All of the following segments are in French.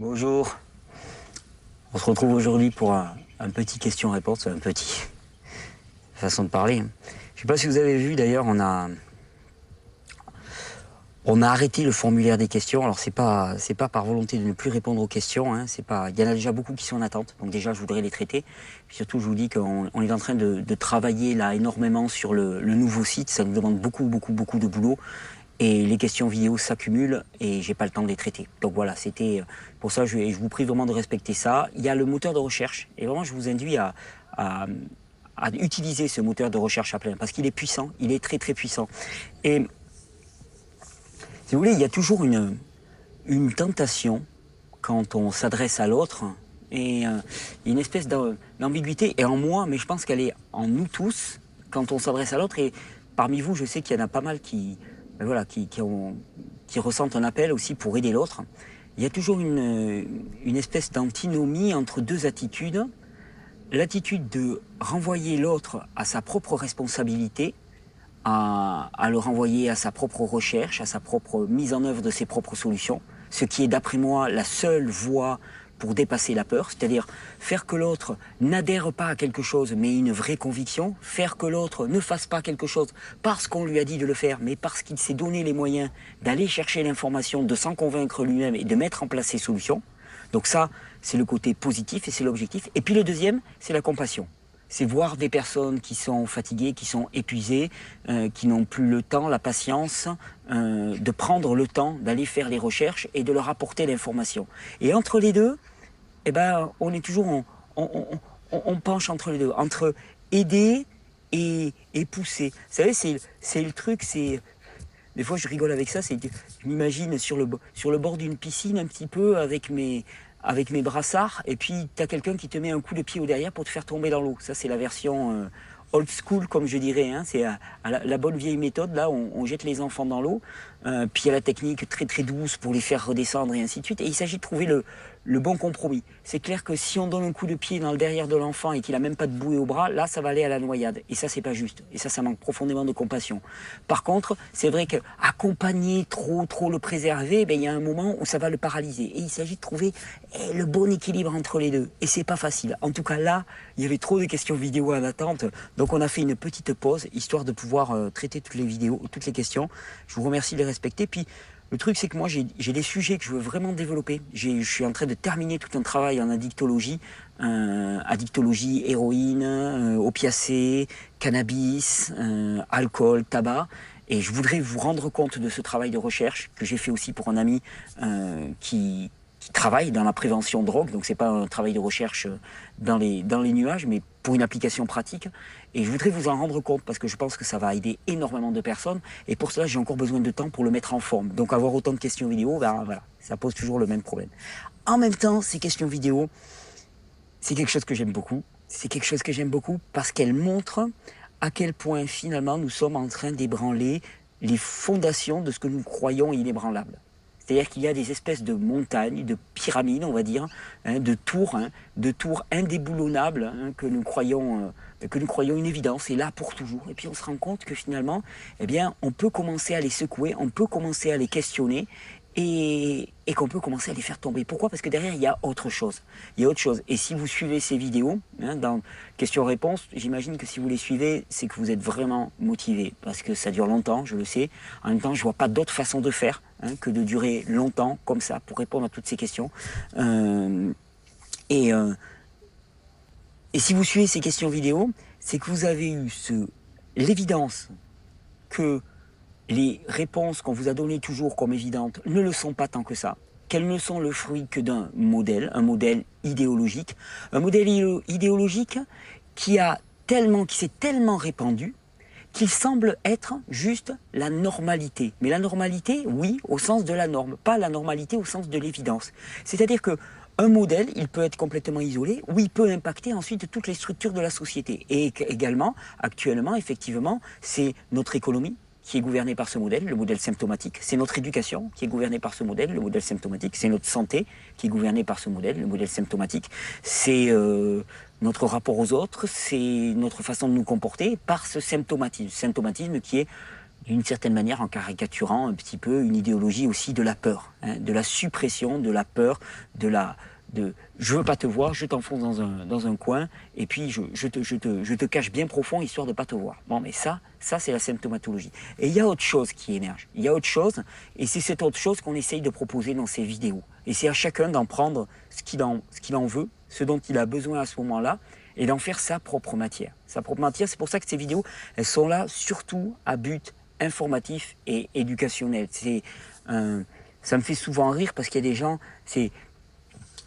Bonjour, on se retrouve aujourd'hui pour un petit question-réponse, un petit, façon de parler. Je ne sais pas si vous avez vu d'ailleurs, on a arrêté le formulaire des questions. Alors c'est pas par volonté de ne plus répondre aux questions, hein, il y en a déjà beaucoup qui sont en attente, donc déjà je voudrais les traiter. Puis surtout je vous dis qu'on est en train de travailler là énormément sur le nouveau site, ça nous demande beaucoup de boulot. Et les questions vidéo s'accumulent et j'ai pas le temps de les traiter. Donc voilà, c'était pour ça, je vous prie vraiment de respecter ça. Il y a le moteur de recherche et vraiment je vous induis à utiliser ce moteur de recherche à plein parce qu'il est puissant, il est très puissant. Et si vous voulez, il y a toujours une tentation quand on s'adresse à l'autre et une espèce d'ambiguïté et en moi, mais je pense qu'elle est en nous tous quand on s'adresse à l'autre. Et parmi vous, je sais qu'il y en a pas mal qui ressentent un appel aussi pour aider l'autre. Il y a toujours une espèce d'antinomie entre deux attitudes. L'attitude de renvoyer l'autre à sa propre responsabilité, à le renvoyer à sa propre recherche, à sa propre mise en œuvre de ses propres solutions, ce qui est d'après moi la seule voie pour dépasser la peur, c'est-à-dire faire que l'autre n'adhère pas à quelque chose mais une vraie conviction, faire que l'autre ne fasse pas quelque chose parce qu'on lui a dit de le faire mais parce qu'il s'est donné les moyens d'aller chercher l'information, de s'en convaincre lui-même et de mettre en place ses solutions. Donc ça, c'est le côté positif et c'est l'objectif. Et puis le deuxième, c'est la compassion. C'est voir des personnes qui sont fatiguées, qui sont épuisées, qui n'ont plus le temps, la patience, de prendre le temps d'aller faire les recherches et de leur apporter l'information. Et entre les deux, eh ben, on est toujours, on penche entre les deux, entre aider et pousser. Vous savez, c'est le truc, des fois je rigole avec ça, je m'imagine sur le bord d'une piscine un petit peu avec mes brassards, et puis tu as quelqu'un qui te met un coup de pied au derrière pour te faire tomber dans l'eau. Ça, c'est la version old school, comme je dirais. Hein. C'est la bonne vieille méthode. Là, on jette les enfants dans l'eau. Puis il y a la technique très douce pour les faire redescendre et ainsi de suite. Et il s'agit de trouver le bon compromis. C'est clair que si on donne un coup de pied dans le derrière de l'enfant et qu'il a même pas de bouée au bras, là, ça va aller à la noyade. Et ça, c'est pas juste. Et ça manque profondément de compassion. Par contre, c'est vrai qu'accompagner trop le préserver, ben, il y a un moment où ça va le paralyser. Et il s'agit de trouver le bon équilibre entre les deux. Et c'est pas facile. En tout cas, là, il y avait trop de questions vidéo en attente. Donc, on a fait une petite pause, histoire de pouvoir traiter toutes les questions. Je vous remercie de les respecter. Puis, le truc, c'est que moi, j'ai des sujets que je veux vraiment développer. Je suis en train de terminer tout un travail en addictologie. Addictologie, héroïne, opiacés, cannabis, alcool, tabac. Et je voudrais vous rendre compte de ce travail de recherche que j'ai fait aussi pour un ami qui travaille dans la prévention de drogue. Donc, c'est pas un travail de recherche dans les nuages, mais pour une application pratique. Et je voudrais vous en rendre compte parce que je pense que ça va aider énormément de personnes. Et pour cela, j'ai encore besoin de temps pour le mettre en forme. Donc, avoir autant de questions vidéo, ben, voilà, ça pose toujours le même problème. En même temps, ces questions vidéo, c'est quelque chose que j'aime beaucoup. C'est quelque chose que j'aime beaucoup parce qu'elles montrent à quel point, finalement, nous sommes en train d'ébranler les fondations de ce que nous croyons inébranlable. C'est-à-dire qu'il y a des espèces de montagnes, de pyramides, on va dire, de tours indéboulonnables que nous croyons une évidence, et là pour toujours. Et puis on se rend compte que finalement, eh bien, on peut commencer à les secouer, on peut commencer à les questionner, et qu'on peut commencer à les faire tomber. Pourquoi ? Parce que derrière, il y a autre chose. Il y a autre chose. Et si vous suivez ces vidéos, dans questions-réponses, j'imagine que si vous les suivez, c'est que vous êtes vraiment motivé. Parce que ça dure longtemps, je le sais. En même temps, je vois pas d'autre façon de faire que de durer longtemps, comme ça, pour répondre à toutes ces questions. Et si vous suivez ces questions vidéo, c'est que vous avez eu l'évidence que les réponses qu'on vous a données toujours comme évidentes ne le sont pas tant que ça, qu'elles ne sont le fruit que d'un modèle, un modèle idéologique qui s'est tellement répandu qu'il semble être juste la normalité. Mais la normalité, oui, au sens de la norme, pas la normalité au sens de l'évidence. C'est-à-dire que un modèle, il peut être complètement isolé ou il peut impacter ensuite toutes les structures de la société. Et également, actuellement, effectivement, c'est notre économie qui est gouvernée par ce modèle, le modèle symptomatique. C'est notre éducation qui est gouvernée par ce modèle, le modèle symptomatique. C'est notre santé qui est gouvernée par ce modèle, le modèle symptomatique. C'est notre rapport aux autres, c'est notre façon de nous comporter par ce symptomatisme qui est d'une certaine manière en caricaturant un petit peu une idéologie aussi de la peur, hein, de la suppression, de la peur, je veux pas te voir, je t'enfonce dans un coin, et puis je te cache bien profond histoire de pas te voir. Bon, mais ça c'est la symptomatologie. Et il y a autre chose qui émerge, il y a autre chose, et c'est cette autre chose qu'on essaye de proposer dans ces vidéos. Et c'est à chacun d'en prendre ce qu'il en veut, ce dont il a besoin à ce moment-là, et d'en faire sa propre matière. Sa propre matière, c'est pour ça que ces vidéos, elles sont là surtout à but informatif et éducationnel. Ça me fait souvent rire parce qu'il y a des gens,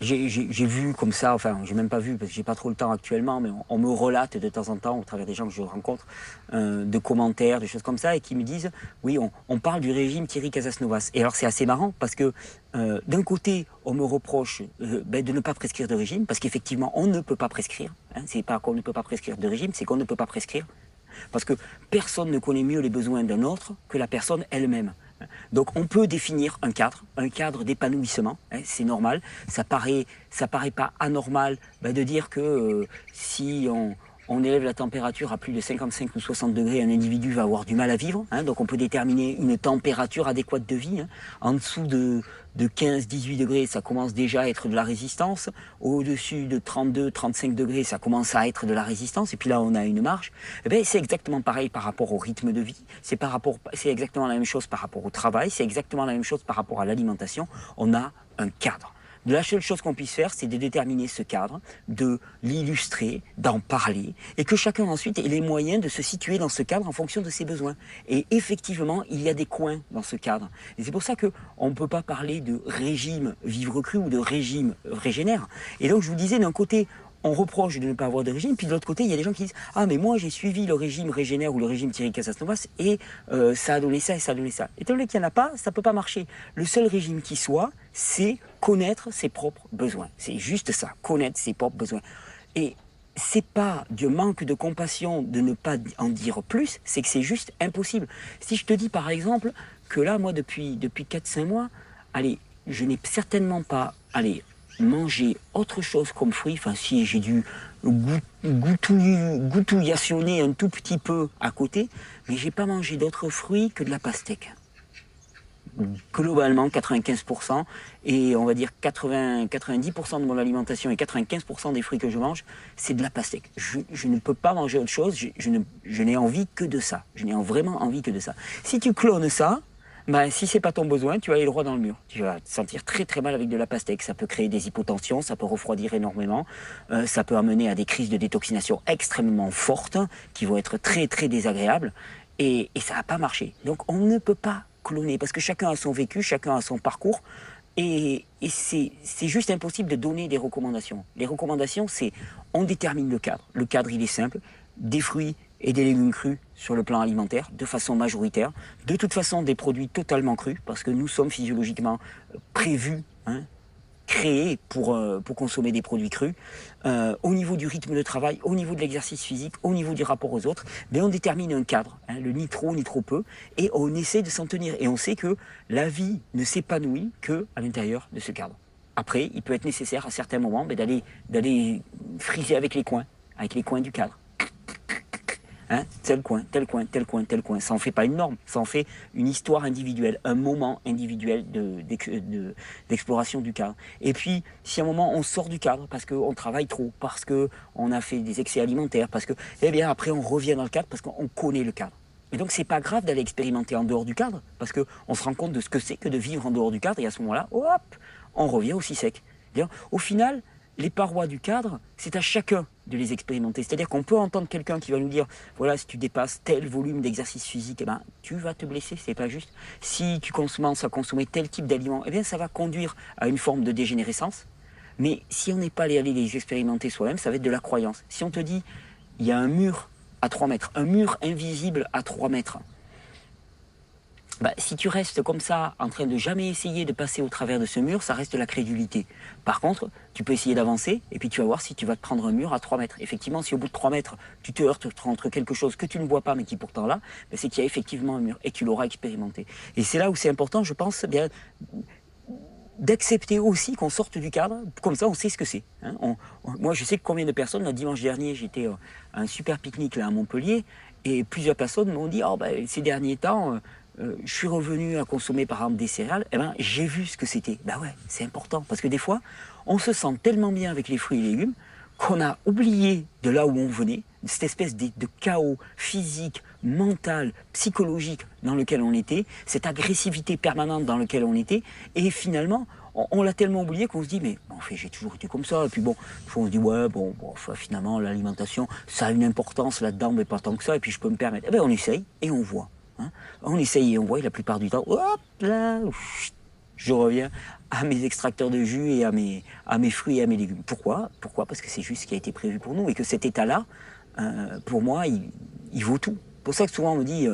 j'ai vu comme ça, enfin j'ai même pas vu parce que j'ai pas trop le temps actuellement, mais on me relate de temps en temps au travers des gens que je rencontre, de commentaires, des choses comme ça, et qui me disent, oui, on parle du régime Thierry Casasnovas. Et alors c'est assez marrant parce que d'un côté on me reproche de ne pas prescrire de régime, parce qu'effectivement on ne peut pas prescrire, hein, c'est pas qu'on ne peut pas prescrire de régime, c'est qu'on ne peut pas prescrire. Parce que personne ne connaît mieux les besoins d'un autre que la personne elle-même. Donc on peut définir un cadre d'épanouissement, hein, c'est normal. Ça paraît pas anormal de dire que si on élève la température à plus de 55 ou 60 degrés, un individu va avoir du mal à vivre. Hein, donc on peut déterminer une température adéquate de vie. Hein. En dessous de 15-18 degrés, ça commence déjà à être de la résistance. Au-dessus de 32-35 degrés, ça commence à être de la résistance. Et puis là, on a une marge. Eh bien, c'est exactement pareil par rapport au rythme de vie. C'est exactement la même chose par rapport au travail. C'est exactement la même chose par rapport à l'alimentation. On a un cadre. La seule chose qu'on puisse faire, c'est de déterminer ce cadre, de l'illustrer, d'en parler, et que chacun ensuite ait les moyens de se situer dans ce cadre en fonction de ses besoins. Et effectivement, il y a des coins dans ce cadre. Et c'est pour ça qu'on ne peut pas parler de régime vivre cru ou de régime régénère. Et donc je vous disais, d'un côté, on reproche de ne pas avoir de régime, puis de l'autre côté, il y a des gens qui disent « Ah, mais moi, j'ai suivi le régime régénère ou le régime Thierry Casasnovas et ça a donné ça et ça a donné ça. » Étant donné qu'il n'y en a pas, ça ne peut pas marcher. Le seul régime qui soit, c'est connaître ses propres besoins. C'est juste ça, connaître ses propres besoins. Et c'est pas du manque de compassion de ne pas en dire plus, c'est que c'est juste impossible. Si je te dis par exemple que là, moi, depuis 4-5 mois, allez, je n'ai certainement pas, manger autre chose comme fruit, enfin si j'ai dû goutouillationner un tout petit peu à côté, mais j'ai pas mangé d'autres fruits que de la pastèque. Globalement 95%, et on va dire 90% de mon alimentation et 95% des fruits que je mange, c'est de la pastèque. Je ne peux pas manger autre chose, je n'ai envie que de ça. Je n'ai vraiment envie que de ça. Si tu clones ça, si c'est pas ton besoin, tu vas aller droit dans le mur. Tu vas te sentir très très mal avec de la pastèque. Ça peut créer des hypotensions, ça peut refroidir énormément, ça peut amener à des crises de détoxination extrêmement fortes qui vont être très très désagréables, et ça va pas marcher. Donc on ne peut pas cloner parce que chacun a son vécu, chacun a son parcours, et c'est juste impossible de donner des recommandations. Les recommandations, c'est on détermine le cadre. Le cadre, il est simple, des fruits et des légumes crus sur le plan alimentaire, de façon majoritaire. De toute façon, des produits totalement crus, parce que nous sommes physiologiquement prévus, créés pour consommer des produits crus. Au niveau du rythme de travail, au niveau de l'exercice physique, au niveau du rapport aux autres, on détermine un cadre, le ni trop ni trop peu, et on essaie de s'en tenir. Et on sait que la vie ne s'épanouit qu'à l'intérieur de ce cadre. Après, il peut être nécessaire à certains moments d'aller friser avec les coins du cadre. Tel coin, tel coin, tel coin, tel coin. Ça en fait pas une norme, ça en fait une histoire individuelle, un moment individuel d'exploration du cadre. Et puis, si à un moment on sort du cadre parce qu'on travaille trop, parce qu'on a fait des excès alimentaires, parce que, après on revient dans le cadre parce qu'on connaît le cadre. Et donc c'est pas grave d'aller expérimenter en dehors du cadre, parce qu'on se rend compte de ce que c'est que de vivre en dehors du cadre, et à ce moment-là, hop, on revient aussi sec. Au final, les parois du cadre, c'est à chacun de les expérimenter. C'est-à-dire qu'on peut entendre quelqu'un qui va nous dire, voilà, si tu dépasses tel volume d'exercice physique, tu vas te blesser, c'est pas juste. Si tu commences à consommer tel type d'aliments, ça va conduire à une forme de dégénérescence. Mais si on n'est pas allé les expérimenter soi-même, ça va être de la croyance. Si on te dit, il y a un mur à 3 mètres, un mur invisible à 3 mètres, si tu restes comme ça, en train de jamais essayer de passer au travers de ce mur, ça reste de la crédulité. Par contre, tu peux essayer d'avancer, et puis tu vas voir si tu vas te prendre un mur à 3 mètres. Effectivement, si au bout de 3 mètres, tu te heurtes contre quelque chose que tu ne vois pas, mais qui est pourtant là, c'est qu'il y a effectivement un mur, et tu l'auras expérimenté. Et c'est là où c'est important, je pense, d'accepter aussi qu'on sorte du cadre, comme ça on sait ce que c'est. Moi je sais que combien de personnes, le dimanche dernier, j'étais à un super pique-nique là à Montpellier, Et plusieurs personnes m'ont dit, oh, ben, ces derniers temps, je suis revenu à consommer par exemple des céréales, eh ben, j'ai vu ce que c'était. Ben ouais, c'est important, parce que des fois, on se sent tellement bien avec les fruits et légumes qu'on a oublié de là où on venait, cette espèce de chaos physique, mental, psychologique dans lequel on était, cette agressivité permanente dans laquelle on était, et finalement, on l'a tellement oublié qu'on se dit, mais en fait, j'ai toujours été comme ça. Et puis bon, on se dit, ouais, bon, enfin, finalement, l'alimentation, ça a une importance là-dedans, mais pas tant que ça, et puis je peux me permettre. Eh bien, on essaye et on voit. Hein. On essaye et on voit, et la plupart du temps, hop là, je reviens à mes extracteurs de jus et à mes fruits et à mes légumes. Pourquoi? Parce que c'est juste ce qui a été prévu pour nous, et que cet état-là, pour moi, il vaut tout. C'est pour ça que souvent on me dit,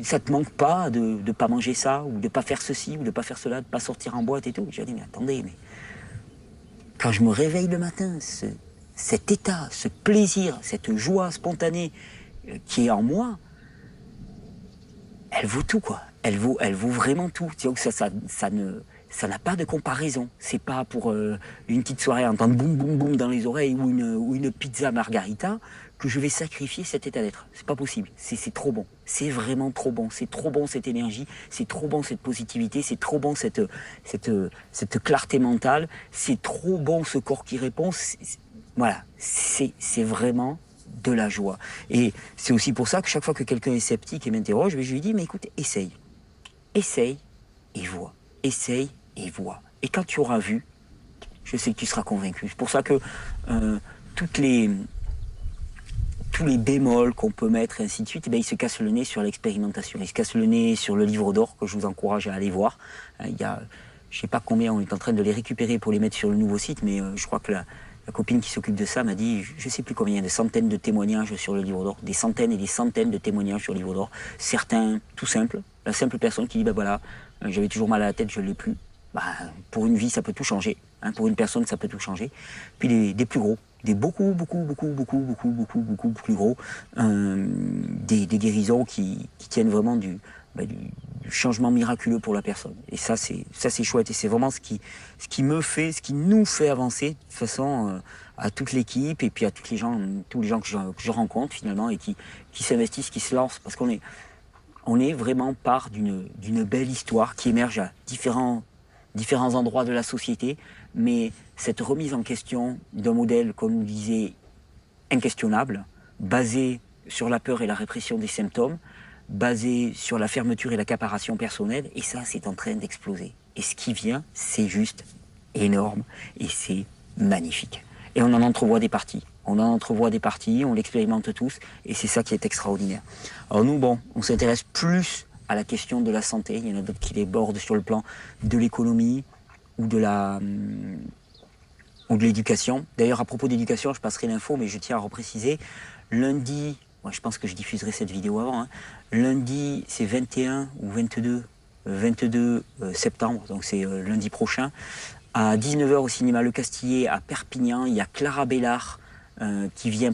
ça te manque pas de ne pas manger ça, ou de ne pas faire ceci, ou de ne pas faire cela, de ne pas sortir en boîte et tout. J'ai dit, mais attendez, mais quand je me réveille le matin, cet état, ce plaisir, cette joie spontanée qui est en moi, elle vaut tout, quoi. Elle vaut vraiment tout. Donc ça n'a pas de comparaison. C'est pas pour une petite soirée entendre boum boum boum dans les oreilles ou une pizza margarita que je vais sacrifier cet état d'être. C'est pas possible. C'est trop bon. C'est vraiment trop bon. C'est trop bon cette énergie. C'est trop bon cette positivité. C'est trop bon cette clarté mentale. C'est trop bon ce corps qui répond. Voilà. C'est vraiment de la joie. Et c'est aussi pour ça que chaque fois que quelqu'un est sceptique et m'interroge, je lui dis, mais écoute, essaye. Essaye et vois. Essaye et vois. Et quand tu auras vu, je sais que tu seras convaincu. C'est pour ça que tous les bémols qu'on peut mettre, et ainsi de suite, eh bien, ils se cassent le nez sur l'expérimentation. Ils se cassent le nez sur le livre d'or, que je vous encourage à aller voir. Il y a, je ne sais pas combien, on est en train de les récupérer pour les mettre sur le nouveau site, mais je crois que la copine qui s'occupe de ça m'a dit, je ne sais plus combien, des centaines de témoignages sur le livre d'or, des centaines et des centaines de témoignages sur le livre d'or. Certains tout simples, la simple personne qui dit, ben voilà, j'avais toujours mal à la tête, je ne l'ai plus. Bah, pour une vie, ça peut tout changer. Hein, pour une personne, ça peut tout changer. Puis des plus gros, des beaucoup plus gros, des guérisons qui tiennent vraiment du changement miraculeux pour la personne. Et ça c'est chouette. Et c'est vraiment ce qui nous fait avancer de toute façon à toute l'équipe et puis à tous les gens que je rencontre finalement et qui s'investissent, qui se lancent, parce qu'on est vraiment part d'une belle histoire qui émerge à différents endroits de la société, mais cette remise en question d'un modèle, comme nous disait, inquestionnable, basé sur la peur et la répression des symptômes, basé sur la fermeture et l'accaparation personnelle, et ça, c'est en train d'exploser. Et ce qui vient, c'est juste énorme, et c'est magnifique. Et on en entrevoit des parties. On l'expérimente tous, et c'est ça qui est extraordinaire. Alors nous, on s'intéresse plus à la question de la santé. Il y en a d'autres qui débordent sur le plan de l'économie ou de l'éducation. D'ailleurs, à propos d'éducation, je passerai l'info, mais je tiens à repréciser. Lundi, je pense que je diffuserai cette vidéo avant. Hein. Lundi, c'est 21 ou 22 septembre, donc c'est lundi prochain. À 19h au cinéma Le Castillet à Perpignan, il y a Clara Bellard qui vient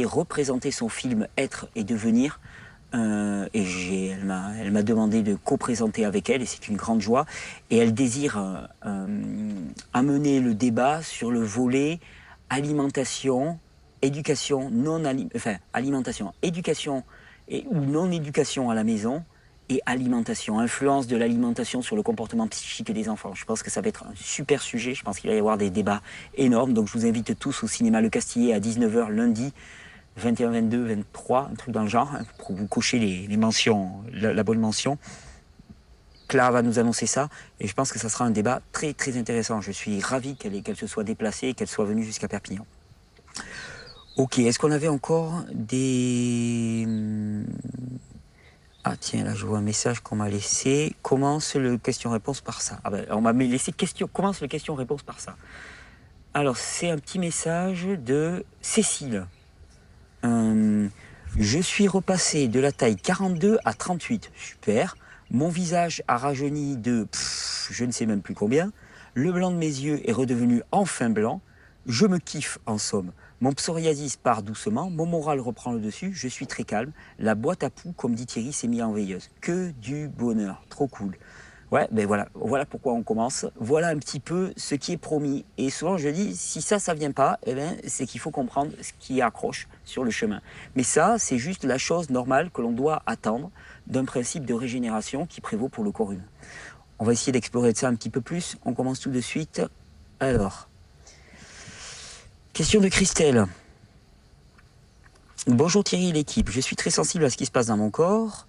représenter son film Être et devenir. Elle m'a demandé de co-présenter avec elle, et c'est une grande joie. Et elle désire amener le débat sur le volet alimentation, éducation, alimentation, éducation ou non-éducation à la maison, et alimentation, influence de l'alimentation sur le comportement psychique des enfants. Je pense que ça va être un super sujet, je pense qu'il va y avoir des débats énormes, donc je vous invite tous au cinéma Le Castillet à 19h lundi, 21, 22, 23, un truc dans le genre, hein, pour vous cocher les mentions, la bonne mention. Clara va nous annoncer ça, et je pense que ça sera un débat très très intéressant. Je suis ravi qu'elle se soit déplacée et qu'elle soit venue jusqu'à Perpignan. Ok, est-ce qu'on avait encore des... Ah tiens, là je vois un message qu'on m'a laissé. Commence le question-réponse par ça. On m'a laissé commence le question-réponse par ça. Alors c'est un petit message de Cécile. Je suis repassé de la taille 42 à 38. Super. Mon visage a rajeuni de je ne sais même plus combien. Le blanc de mes yeux est redevenu enfin blanc. Je me kiffe en somme. Mon psoriasis part doucement, mon moral reprend le dessus, je suis très calme. La boîte à poux, comme dit Thierry, s'est mise en veilleuse. Que du bonheur, trop cool. Ouais, ben voilà pourquoi on commence. Voilà un petit peu ce qui est promis. Et souvent je dis, si ça vient pas, eh ben, c'est qu'il faut comprendre ce qui accroche sur le chemin. Mais ça, c'est juste la chose normale que l'on doit attendre d'un principe de régénération qui prévaut pour le corps humain. On va essayer d'explorer ça un petit peu plus. On commence tout de suite. Alors, question de Christelle. Bonjour Thierry et l'équipe. Je suis très sensible à ce qui se passe dans mon corps.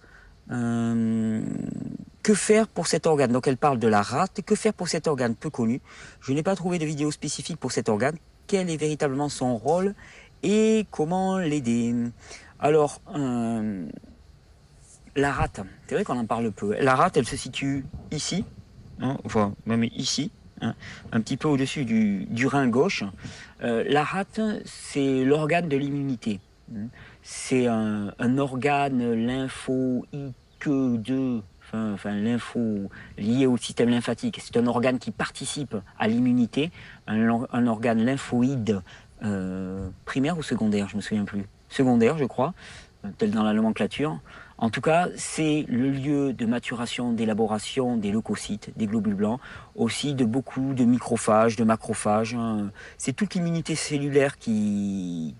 Que faire pour cet organe? Donc elle parle de la rate. Que faire pour cet organe peu connu? Je n'ai pas trouvé de vidéo spécifique pour cet organe. Quel est véritablement son rôle et comment l'aider? Alors, la rate, c'est vrai qu'on en parle peu. La rate, elle se situe ici, hein, enfin même ici, hein, un petit peu au-dessus du rein gauche. La rate, c'est l'organe de l'immunité. C'est un organe lymphoïque enfin lympho lié au système lymphatique. C'est un organe qui participe à l'immunité, un organe lymphoïde primaire ou secondaire, je me souviens plus. Secondaire, je crois, tel dans la nomenclature. En tout cas, c'est le lieu de maturation, d'élaboration des leucocytes, des globules blancs, aussi de beaucoup de microphages, de macrophages. C'est toute l'immunité cellulaire qui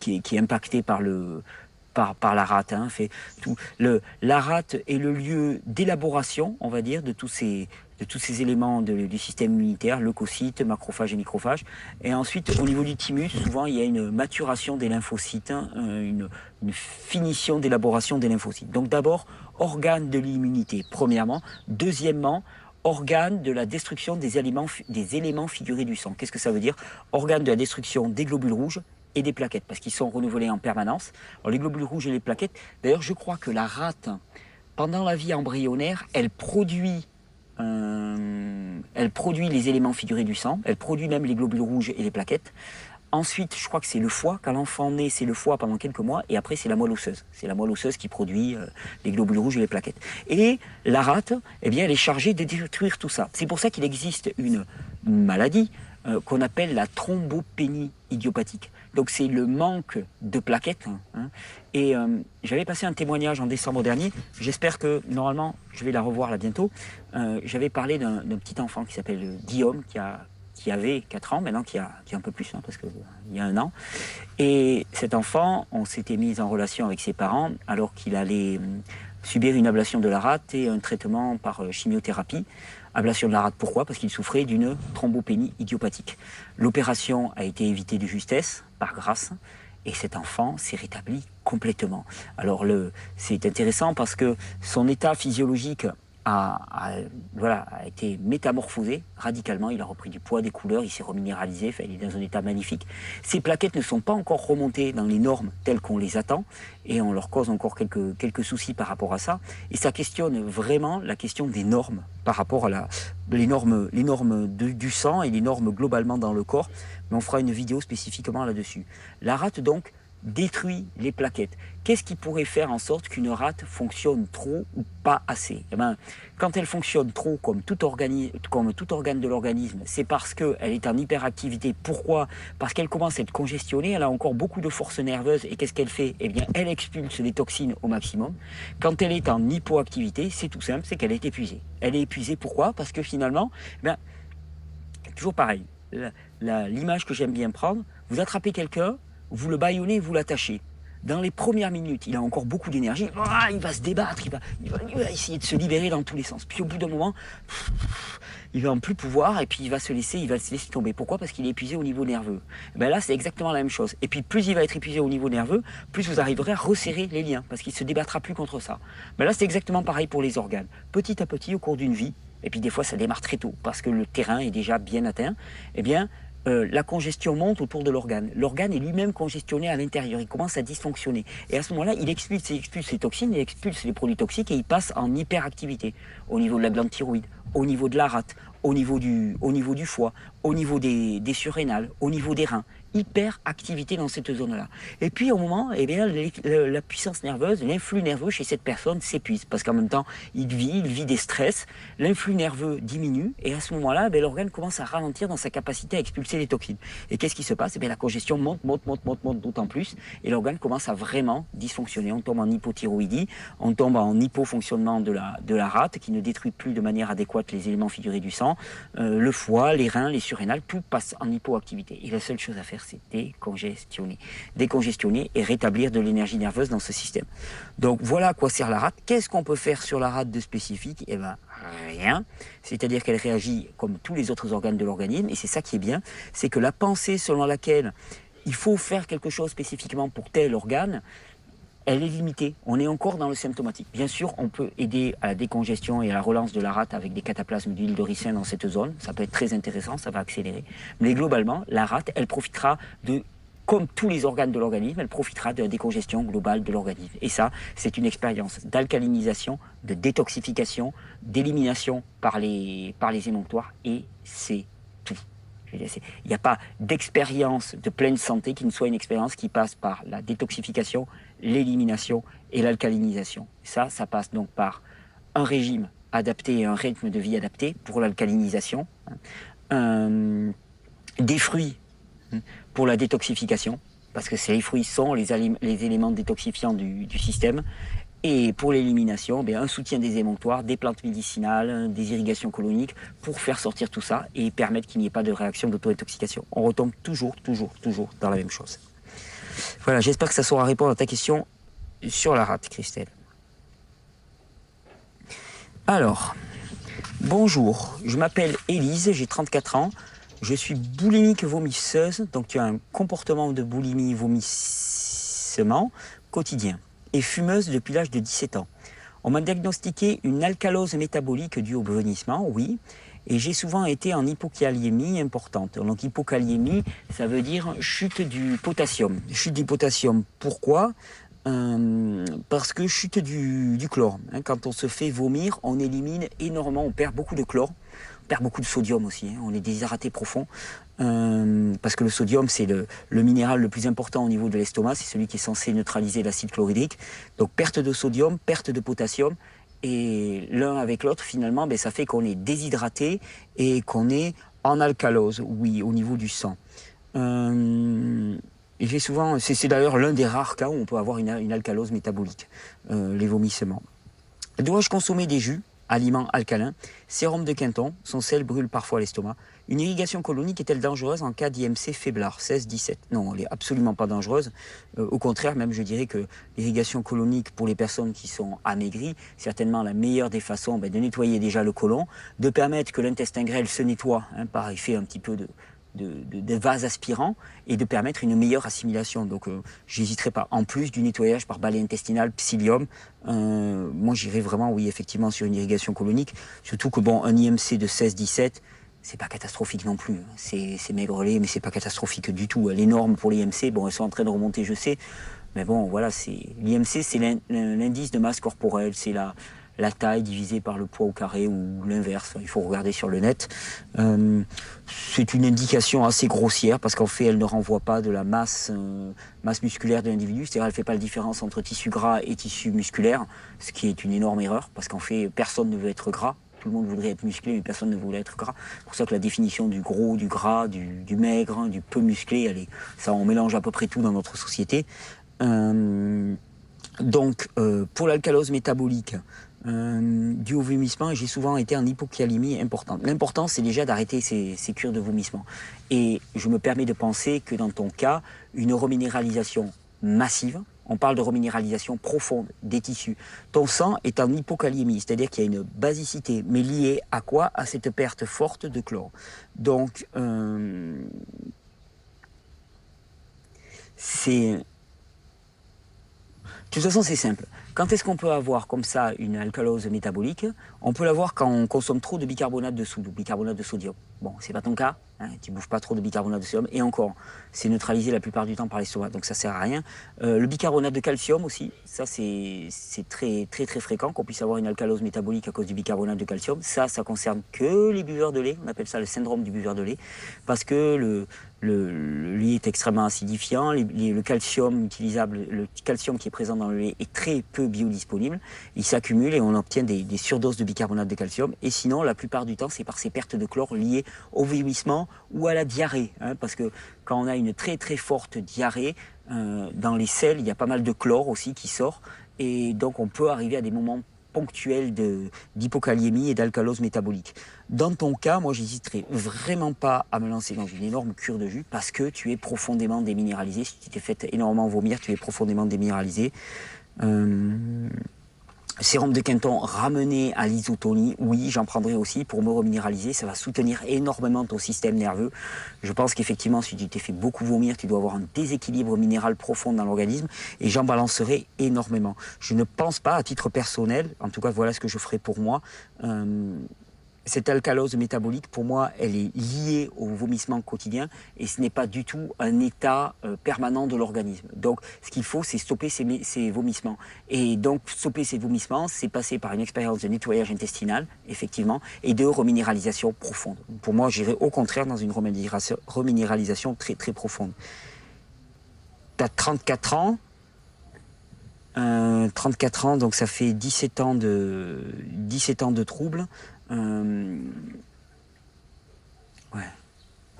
est impactée par la rate. La rate est le lieu d'élaboration, on va dire, de tous ces éléments du système immunitaire, leucocytes, macrophages et microphages. Et ensuite, au niveau du thymus, souvent, il y a une maturation des lymphocytes, une finition d'élaboration des lymphocytes. Donc d'abord, organe de l'immunité, premièrement. Deuxièmement, organe de la destruction des éléments figurés du sang. Qu'est-ce que ça veut dire? Organe de la destruction des globules rouges et des plaquettes, parce qu'ils sont renouvelés en permanence. Alors les globules rouges et les plaquettes, d'ailleurs je crois que la rate, pendant la vie embryonnaire, elle produit les éléments figurés du sang, elle produit même les globules rouges et les plaquettes. Ensuite, je crois que c'est le foie, quand l'enfant naît, c'est le foie pendant quelques mois, et après c'est la moelle osseuse. C'est la moelle osseuse qui produit les globules rouges et les plaquettes. Et la rate, eh bien, elle est chargée de détruire tout ça. C'est pour ça qu'il existe une maladie qu'on appelle la thrombopénie idiopathique. Donc c'est le manque de plaquettes. Et j'avais passé un témoignage en décembre dernier. J'espère que, normalement, je vais la revoir là bientôt. J'avais parlé d'un petit enfant qui s'appelle Guillaume, qui avait 4 ans, maintenant qui a un peu plus, parce qu'il y a 1 an. Et cet enfant, on s'était mis en relation avec ses parents alors qu'il allait subir une ablation de la rate et un traitement par chimiothérapie. Ablation de la rate, pourquoi? Parce qu'il souffrait d'une thrombopénie idiopathique. L'opération a été évitée de justesse, par grâce, et cet enfant s'est rétabli complètement. Alors c'est intéressant parce que son état physiologique a été métamorphosé radicalement. Il a repris du poids, des couleurs, il s'est reminéralisé, il est dans un état magnifique. Ces plaquettes ne sont pas encore remontées dans les normes telles qu'on les attend et on leur cause encore quelques soucis par rapport à ça. Et ça questionne vraiment la question des normes par rapport à les normes du sang et les normes globalement dans le corps. Mais on fera une vidéo spécifiquement là-dessus. La rate donc détruit les plaquettes. Qu'est-ce qui pourrait faire en sorte qu'une rate fonctionne trop ou pas assez? Eh bien, quand elle fonctionne trop, comme tout organe de l'organisme, c'est parce qu'elle est en hyperactivité. Pourquoi? Parce qu'elle commence à être congestionnée, elle a encore beaucoup de force nerveuse, et qu'est-ce qu'elle fait? Eh bien, elle expulse les toxines au maximum. Quand elle est en hypoactivité, c'est tout simple, c'est qu'elle est épuisée. Elle est épuisée, pourquoi? Parce que finalement, toujours pareil, l'image que j'aime bien prendre, vous attrapez quelqu'un, vous le bâillonnez, vous l'attachez. Dans les premières minutes, il a encore beaucoup d'énergie, il va se débattre, il va essayer de se libérer dans tous les sens. Puis au bout d'un moment, il va en plus pouvoir et puis il va se laisser tomber. Pourquoi? Parce qu'il est épuisé au niveau nerveux. Là, c'est exactement la même chose. Et puis plus il va être épuisé au niveau nerveux, plus vous arriverez à resserrer les liens, parce qu'il ne se débattra plus contre ça. Là, c'est exactement pareil pour les organes. Petit à petit, au cours d'une vie, et puis des fois ça démarre très tôt, parce que le terrain est déjà bien atteint, la congestion monte autour de l'organe. L'organe est lui-même congestionné à l'intérieur, il commence à dysfonctionner. Et à ce moment-là, il expulse les toxines, il expulse les produits toxiques et il passe en hyperactivité au niveau de la glande thyroïde, au niveau de la rate, au niveau du foie, au niveau des surrénales, au niveau des reins. hyperactivité dans cette zone-là. Et puis au moment, eh bien, la puissance nerveuse, l'influx nerveux chez cette personne s'épuise parce qu'en même temps, il vit des stress, l'influx nerveux diminue et à ce moment-là, eh l'organe commence à ralentir dans sa capacité à expulser les toxines. Et qu'est-ce qui se passe? Eh bien, la congestion monte d'autant plus et l'organe commence à vraiment dysfonctionner. On tombe en hypothyroïdie, on tombe en hypofonctionnement de la rate qui ne détruit plus de manière adéquate les éléments figurés du sang, le foie, les reins, les surrénales, tout passe en hypoactivité. Et la seule chose à faire, c'est décongestionner et rétablir de l'énergie nerveuse dans ce système. Donc voilà à quoi sert la rate. Qu'est-ce qu'on peut faire sur la rate de spécifique? Eh bien, rien. C'est-à-dire qu'elle réagit comme tous les autres organes de l'organisme, et c'est ça qui est bien, c'est que la pensée selon laquelle il faut faire quelque chose spécifiquement pour tel organe, elle est limitée. On est encore dans le symptomatique. Bien sûr, on peut aider à la décongestion et à la relance de la rate avec des cataplasmes d'huile de ricin dans cette zone. Ça peut être très intéressant, ça va accélérer. Mais globalement, la rate, elle profitera comme tous les organes de l'organisme, elle profitera de la décongestion globale de l'organisme. Et ça, c'est une expérience d'alcalinisation, de détoxification, d'élimination par les émonctoires, et c'est tout. Il n'y a pas d'expérience de pleine santé qui ne soit une expérience qui passe par la détoxification, l'élimination et l'alcalinisation. Ça passe donc par un régime adapté et un rythme de vie adapté pour l'alcalinisation, des fruits pour la détoxification, parce que ces fruits sont les éléments détoxifiants du système. Et pour l'élimination, un soutien des émonctoires, des plantes médicinales, des irrigations coloniques pour faire sortir tout ça et permettre qu'il n'y ait pas de réaction d'auto-intoxication. On retombe toujours dans la même chose. Voilà, j'espère que ça saura répondre à ta question sur la rate, Christelle. Alors, bonjour, je m'appelle Élise, j'ai 34 ans. Je suis boulimique vomisseuse, donc tu as un comportement de boulimie vomissement quotidien, et fumeuse depuis l'âge de 17 ans. On m'a diagnostiqué une alcalose métabolique due au vomissement, oui, et j'ai souvent été en hypokaliémie importante. Donc hypokaliémie, ça veut dire chute du potassium. Chute du potassium, pourquoi ? Parce que chute du chlore. Quand on se fait vomir, on élimine énormément, on perd beaucoup de chlore. On perd beaucoup de sodium aussi, on est déshydraté profond, parce que le sodium c'est le minéral le plus important au niveau de l'estomac, c'est celui qui est censé neutraliser l'acide chlorhydrique. Donc perte de sodium, perte de potassium, et l'un avec l'autre finalement, ça fait qu'on est déshydraté et qu'on est en alcalose, oui, au niveau du sang. Et j'ai souvent, c'est d'ailleurs l'un des rares cas où on peut avoir une alcalose métabolique, les vomissements. Dois-je consommer des jus, aliments alcalins, sérum de Quinton, son sel brûle parfois l'estomac. Une irrigation colonique est-elle dangereuse en cas d'IMC faiblard, 16-17? Non, elle n'est absolument pas dangereuse. Au contraire, même je dirais que l'irrigation colonique pour les personnes qui sont amaigries, certainement la meilleure des façons de nettoyer déjà le côlon, de permettre que l'intestin grêle se nettoie par effet un petit peu de vases aspirants et de permettre une meilleure assimilation. Donc j'hésiterai pas. En plus du nettoyage par balai intestinal, psyllium, moi j'irai vraiment, oui, effectivement, sur une irrigation colonique. Surtout que un IMC de 16-17, c'est pas catastrophique non plus. C'est maigrelet, mais c'est pas catastrophique du tout. Les normes pour l'IMC, elles sont en train de remonter, je sais. Mais bon, voilà, l'IMC, c'est l'indice de masse corporelle, c'est la taille divisée par le poids au carré ou l'inverse, il faut regarder sur le net. C'est une indication assez grossière parce qu'en fait elle ne renvoie pas de la masse musculaire de l'individu, c'est-à-dire elle ne fait pas la différence entre tissu gras et tissu musculaire, ce qui est une énorme erreur parce qu'en fait personne ne veut être gras. Tout le monde voudrait être musclé, mais personne ne voulait être gras. C'est pour ça que la définition du gros, du gras, du maigre, du peu musclé, ça on mélange à peu près tout dans notre société. Donc pour l'alcalose métabolique, dû au vomissement, j'ai souvent été en hypokaliémie importante. L'important, c'est déjà d'arrêter ces cures de vomissement. Et je me permets de penser que dans ton cas, une reminéralisation massive, on parle de reminéralisation profonde des tissus. Ton sang est en hypokaliémie, c'est-à-dire qu'il y a une basicité, mais liée à quoi? À cette perte forte de chlore. Donc, toute façon, c'est simple. Quand est-ce qu'on peut avoir comme ça une alcalose métabolique? On peut l'avoir quand on consomme trop de bicarbonate de soude ou bicarbonate de sodium. Bon, c'est pas ton cas, hein, tu bouffes pas trop de bicarbonate de sodium. Et encore, c'est neutralisé la plupart du temps par l'estomac, donc ça sert à rien. Le bicarbonate de calcium aussi, ça c'est très fréquent qu'on puisse avoir une alcalose métabolique à cause du bicarbonate de calcium. Ça concerne que les buveurs de lait. On appelle ça le syndrome du buveur de lait, parce que le lait est extrêmement acidifiant. Le calcium utilisable, le calcium qui est présent dans le lait est très peu biodisponible. Il s'accumule et on obtient des surdoses de bicarbonate de calcium. Et sinon, la plupart du temps, c'est par ces pertes de chlore liées au vieillissement ou à la diarrhée. Hein, parce que quand on a une très forte diarrhée, dans les selles, il y a pas mal de chlore aussi qui sort. Et donc, on peut arriver à des moments ponctuels d'hypokaliémie et d'alcalose métabolique. Dans ton cas, moi, j'hésiterais vraiment pas à me lancer dans une énorme cure de jus parce que tu es profondément déminéralisé. Si tu t'es fait énormément vomir, tu es profondément déminéralisé. Sérum de Quinton ramené à l'isotonie, oui, j'en prendrai aussi pour me reminéraliser. Ça va soutenir énormément ton système nerveux. Je pense qu'effectivement, si tu t'es fait beaucoup vomir, tu dois avoir un déséquilibre minéral profond dans l'organisme et j'en balancerai énormément. Je ne pense pas, à titre personnel, en tout cas, voilà ce que je ferai pour moi. Cette alcalose métabolique, pour moi, elle est liée au vomissement quotidien et ce n'est pas du tout un état permanent de l'organisme. Donc, ce qu'il faut, c'est stopper ces vomissements. Et donc, stopper ces vomissements, c'est passer par une expérience de nettoyage intestinal, effectivement, et de reminéralisation profonde. Pour moi, j'irais au contraire dans une reminéralisation très profonde. Tu as 34 ans. 34 ans, donc ça fait 17 ans de troubles. Ouais,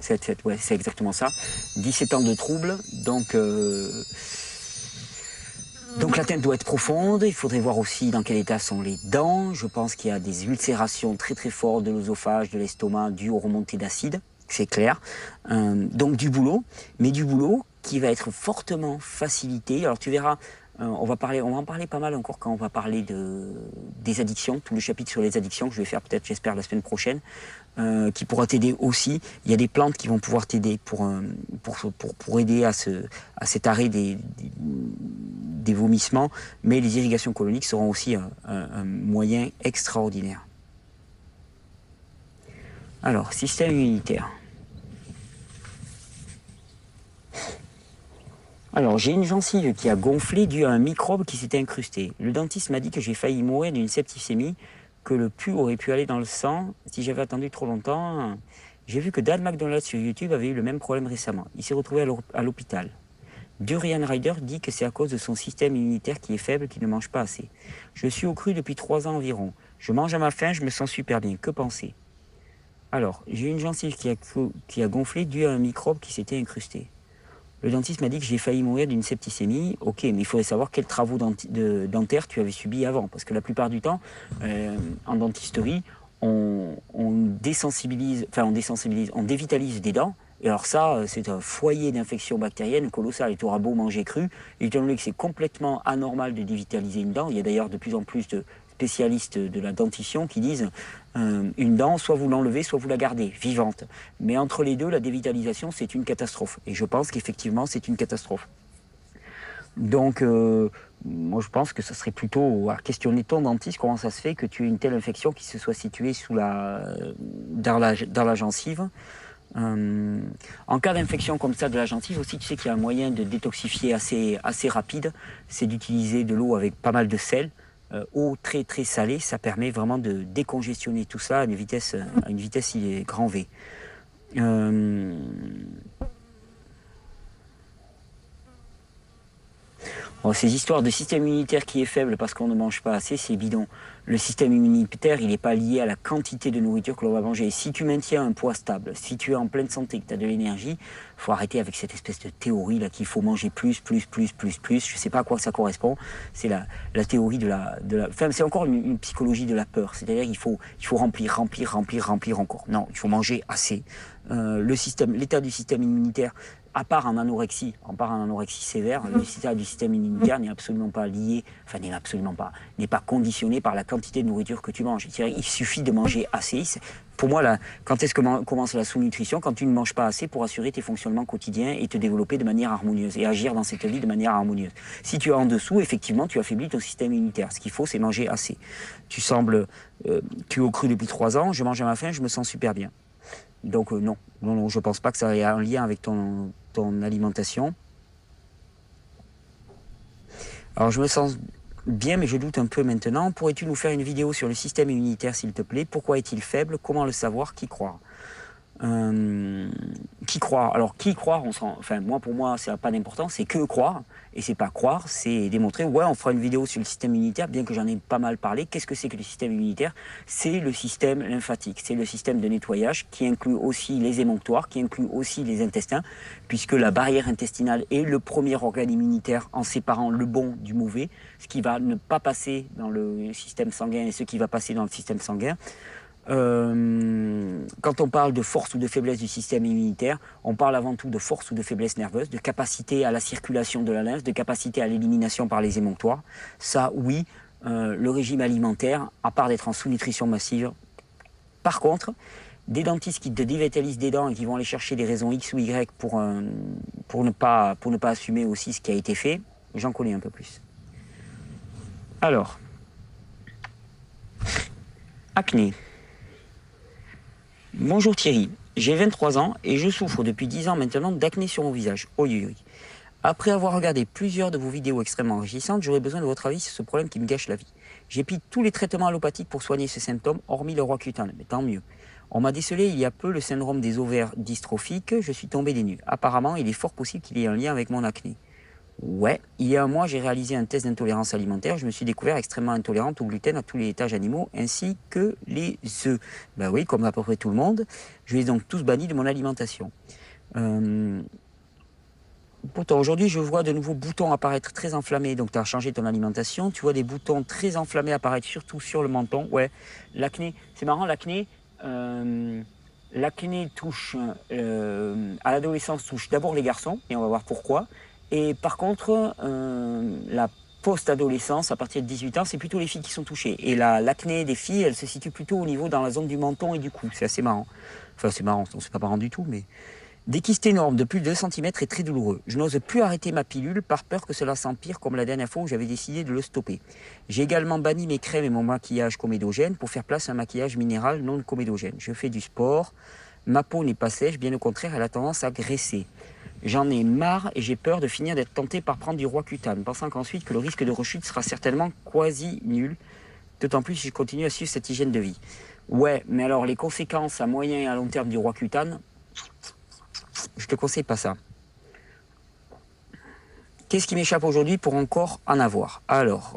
c'est exactement ça. 17 ans de troubles, donc l'atteinte doit être profonde. Il faudrait voir aussi dans quel état sont les dents. Je pense qu'il y a des ulcérations très fortes de l'œsophage, de l'estomac, dues aux remontées d'acide, c'est clair. Donc du boulot, mais du boulot qui va être fortement facilité. Alors tu verras, on va en parler pas mal encore quand on va parler des addictions, tout le chapitre sur les addictions que je vais faire peut-être, j'espère, la semaine prochaine, qui pourra t'aider aussi. Il y a des plantes qui vont pouvoir t'aider pour aider à cet arrêt des vomissements, mais les irrigations coloniques seront aussi un moyen extraordinaire. Alors, système immunitaire. Alors, j'ai une gencive qui a gonflé dû à un microbe qui s'était incrusté. Le dentiste m'a dit que j'ai failli mourir d'une septicémie, que le pus aurait pu aller dans le sang si j'avais attendu trop longtemps. J'ai vu que Dan McDonald sur YouTube avait eu le même problème récemment. Il s'est retrouvé à l'hôpital. Durian Ryder dit que c'est à cause de son système immunitaire qui est faible qu'il ne mange pas assez. Je suis au cru depuis 3 ans environ. Je mange à ma faim, je me sens super bien. Que penser? Alors, j'ai une gencive qui a gonflé dû à un microbe qui s'était incrusté. Le dentiste m'a dit que j'ai failli mourir d'une septicémie. Ok, mais il faudrait savoir quels travaux dentaires tu avais subis avant. Parce que la plupart du temps, en dentisterie, on dévitalise des dents. Et alors ça, c'est un foyer d'infection bactérienne colossal. Et tu auras beau manger cru. Et étant donné que c'est complètement anormal de dévitaliser une dent, il y a d'ailleurs de plus en plus de spécialistes de la dentition qui disent une dent, soit vous l'enlevez, soit vous la gardez, vivante. Mais entre les deux, la dévitalisation, c'est une catastrophe. Et je pense qu'effectivement, c'est une catastrophe. Donc, moi, je pense que ça serait plutôt à questionner ton dentiste, comment ça se fait que tu aies une telle infection qui se soit située dans la gencive. En cas d'infection comme ça de la gencive aussi, tu sais qu'il y a un moyen de détoxifier assez rapide, c'est d'utiliser de l'eau avec pas mal de sel. Eau très salée, ça permet vraiment de décongestionner tout ça à une vitesse grand V. Bon, ces histoires de système immunitaire qui est faible parce qu'on ne mange pas assez, c'est bidon. Le système immunitaire, il n'est pas lié à la quantité de nourriture que l'on va manger. Si tu maintiens un poids stable, si tu es en pleine santé, que tu as de l'énergie, il faut arrêter avec cette espèce de théorie là qu'il faut manger plus. Je ne sais pas à quoi ça correspond. C'est la théorie de la... Enfin, c'est encore une psychologie de la peur. C'est-à-dire qu'il faut remplir encore. Non, il faut manger assez. L'état du système immunitaire, à part en anorexie sévère, le du système immunitaire n'est absolument pas lié, enfin n'est pas conditionné par la quantité de nourriture que tu manges. Il suffit de manger assez. Pour moi, là, quand est-ce que commence la sous-nutrition? Quand tu ne manges pas assez pour assurer tes fonctionnements quotidiens et te développer de manière harmonieuse et agir dans cette vie de manière harmonieuse. Si tu es en dessous, effectivement, tu affaiblis ton système immunitaire. Ce qu'il faut, c'est manger assez. Tu es au cru depuis 3 ans, je mange à ma faim, je me sens super bien. Donc non, je ne pense pas que ça ait un lien avec ton alimentation. Alors je me sens bien, mais je doute un peu maintenant. Pourrais-tu nous faire une vidéo sur le système immunitaire, s'il te plaît? Pourquoi est-il faible? Comment le savoir? Qui croire? Qui croire? Alors qui croire, pour moi ça n'a pas d'importance, c'est que croire, et c'est pas croire, c'est démontrer. Ouais, on fera une vidéo sur le système immunitaire, bien que j'en ai pas mal parlé. Qu'est-ce que c'est que le système immunitaire? C'est le système lymphatique, c'est le système de nettoyage qui inclut aussi les émonctoires, qui inclut aussi les intestins, puisque la barrière intestinale est le premier organe immunitaire en séparant le bon du mauvais, ce qui va ne pas passer dans le système sanguin et ce qui va passer dans le système sanguin. Quand on parle de force ou de faiblesse du système immunitaire, on parle avant tout de force ou de faiblesse nerveuse, de capacité à la circulation de la lymphe, de capacité à l'élimination par les émonctoires. Ça, oui, le régime alimentaire, à part d'être en sous-nutrition massive. Par contre, des dentistes qui te dévitalisent des dents et qui vont aller chercher des raisons X ou Y pour ne pas assumer aussi ce qui a été fait, j'en connais un peu plus. Alors, acné. Bonjour Thierry, j'ai 23 ans et je souffre depuis 10 ans maintenant d'acné sur mon visage. Oi, oi, oi. Après avoir regardé plusieurs de vos vidéos extrêmement enrichissantes, j'aurais besoin de votre avis sur ce problème qui me gâche la vie. J'ai pris tous les traitements allopathiques pour soigner ces symptômes, hormis le Roaccutane, mais tant mieux. On m'a décelé il y a peu le syndrome des ovaires dystrophiques, je suis tombé des nues. Apparemment, il est fort possible qu'il y ait un lien avec mon acné. Ouais, il y a un mois, j'ai réalisé un test d'intolérance alimentaire. Je me suis découvert extrêmement intolérante au gluten, à tous les laitages animaux, ainsi que les œufs. Ben oui, comme à peu près tout le monde. Je les ai donc tous bannis de mon alimentation. Pourtant, aujourd'hui, je vois de nouveaux boutons apparaître très enflammés. Donc, tu as changé ton alimentation. Tu vois des boutons très enflammés apparaître surtout sur le menton. Ouais, l'acné, c'est marrant, l'acné touche, à l'adolescence, touche d'abord les garçons, et on va voir pourquoi. Et par contre, la post-adolescence, à partir de 18 ans, c'est plutôt les filles qui sont touchées. Et l'acné des filles, elle se situe plutôt au niveau dans la zone du menton et du cou. C'est assez marrant. Enfin, c'est marrant, c'est pas marrant du tout, mais... Des kystes énormes de plus de 2 cm est très douloureux. Je n'ose plus arrêter ma pilule par peur que cela s'empire comme la dernière fois où j'avais décidé de le stopper. J'ai également banni mes crèmes et mon maquillage comédogène pour faire place à un maquillage minéral non comédogène. Je fais du sport. Ma peau n'est pas sèche, bien au contraire, elle a tendance à graisser. J'en ai marre et j'ai peur de finir d'être tenté par prendre du Roaccutane, pensant qu'ensuite que le risque de rechute sera certainement quasi nul, d'autant plus si je continue à suivre cette hygiène de vie. Ouais, mais alors les conséquences à moyen et à long terme du Roaccutane, je te conseille pas ça. Qu'est-ce qui m'échappe aujourd'hui pour encore en avoir? Alors.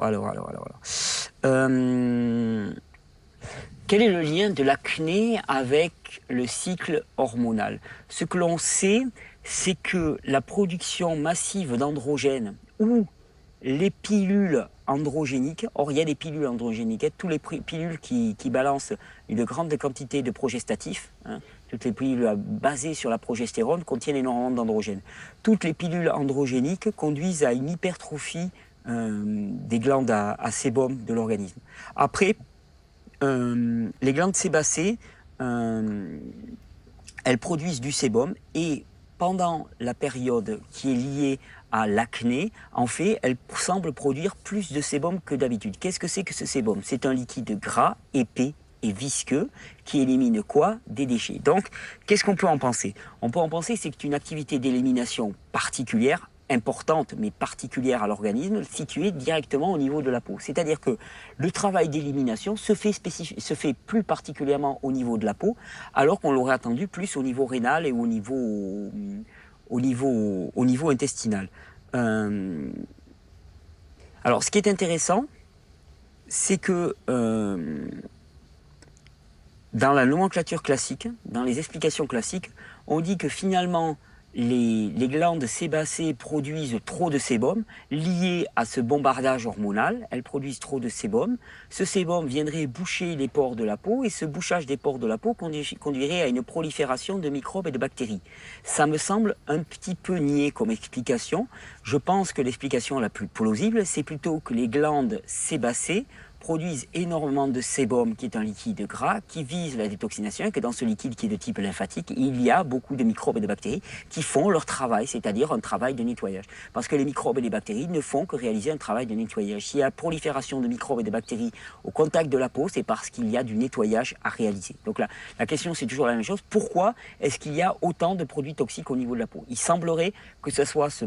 Quel est le lien de l'acné avec le cycle hormonal? Ce que l'on sait, c'est que la production massive d'androgènes ou les pilules androgéniques, or il y a des pilules androgéniques, toutes les pilules qui balancent une grande quantité de progestatifs, toutes les pilules basées sur la progestérone contiennent énormément d'androgènes. Toutes les pilules androgéniques conduisent à une hypertrophie des glandes à sébum de l'organisme. Après, les glandes sébacées, elles produisent du sébum et pendant la période qui est liée à l'acné, en fait, elles semblent produire plus de sébum que d'habitude. Qu'est-ce que c'est que ce sébum? C'est un liquide gras, épais et visqueux qui élimine quoi? Des déchets. Donc, qu'est-ce qu'on peut en penser? On peut en penser que c'est une activité d'élimination particulière, importante mais particulière à l'organisme, située directement au niveau de la peau. C'est-à-dire que le travail d'élimination se fait plus particulièrement au niveau de la peau, alors qu'on l'aurait attendu plus au niveau rénal et au niveau intestinal. Alors, ce qui est intéressant, c'est que dans la nomenclature classique, dans les explications classiques, on dit que finalement, les glandes sébacées produisent trop de sébum lié à ce bombardage hormonal. Elles produisent trop de sébum. Ce sébum viendrait boucher les pores de la peau et ce bouchage des pores de la peau conduirait à une prolifération de microbes et de bactéries. Ça me semble un petit peu niais comme explication. Je pense que l'explication la plus plausible, c'est plutôt que les glandes sébacées produisent énormément de sébum, qui est un liquide gras, qui vise la détoxination, et que dans ce liquide qui est de type lymphatique, il y a beaucoup de microbes et de bactéries qui font leur travail, c'est-à-dire un travail de nettoyage. Parce que les microbes et les bactéries ne font que réaliser un travail de nettoyage. S'il y a prolifération de microbes et de bactéries au contact de la peau, c'est parce qu'il y a du nettoyage à réaliser. Donc là, la question, c'est toujours la même chose. Pourquoi est-ce qu'il y a autant de produits toxiques au niveau de la peau? Il semblerait que ce soit ce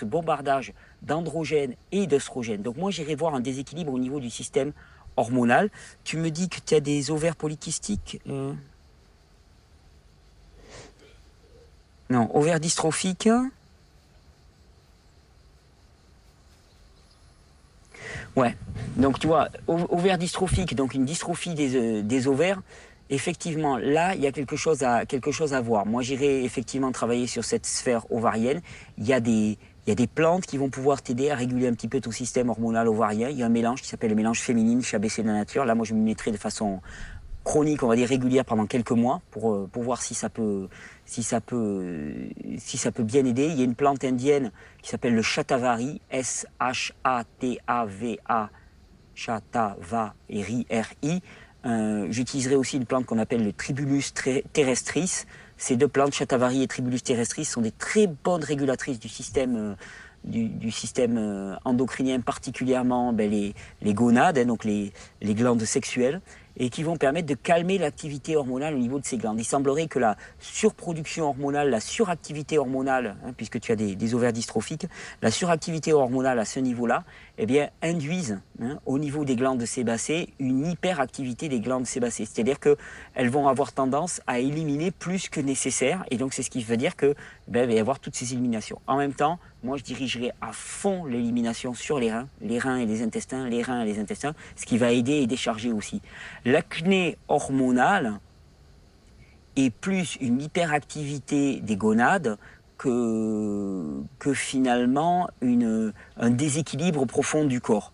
bombardage d'androgènes et d'œstrogènes. Donc moi, j'irai voir un déséquilibre au niveau du système hormonal. Tu me dis que tu as des ovaires polykystiques Non, ovaires dystrophiques. Ouais, donc tu vois, ovaires dystrophiques, donc une dystrophie des ovaires, effectivement, là, il y a quelque chose à voir. Moi, j'irai effectivement travailler sur cette sphère ovarienne. Il y a des plantes qui vont pouvoir t'aider à réguler un petit peu ton système hormonal ovarien. Il y a un mélange qui s'appelle le mélange féminine chez ABC de la nature. Là, moi, je me mettrai de façon chronique, on va dire régulière pendant quelques mois pour voir si ça peut bien aider. Il y a une plante indienne qui s'appelle le Shatavari, S-H-A-T-A-V-A, Shatavari, R-I. J'utiliserai aussi une plante qu'on appelle le Tribulus terrestris. Ces deux plantes, Shatavari et Tribulus terrestris, sont des très bonnes régulatrices du système endocrinien, particulièrement les gonades, hein, donc les glandes sexuelles, et qui vont permettre de calmer l'activité hormonale au niveau de ces glandes. Il semblerait que la surproduction hormonale, la suractivité hormonale, hein, puisque tu as des ovaires dystrophiques, la suractivité hormonale à ce niveau-là, eh bien, induisent au niveau des glandes sébacées une hyperactivité des glandes sébacées. C'est-à-dire qu'elles vont avoir tendance à éliminer plus que nécessaire, et donc c'est ce qui veut dire qu'il va y avoir toutes ces éliminations. En même temps, moi je dirigerai à fond l'élimination sur les reins et les intestins, les reins et les intestins, ce qui va aider et décharger aussi. L'acné hormonale est plus une hyperactivité des gonades que finalement un déséquilibre profond du corps.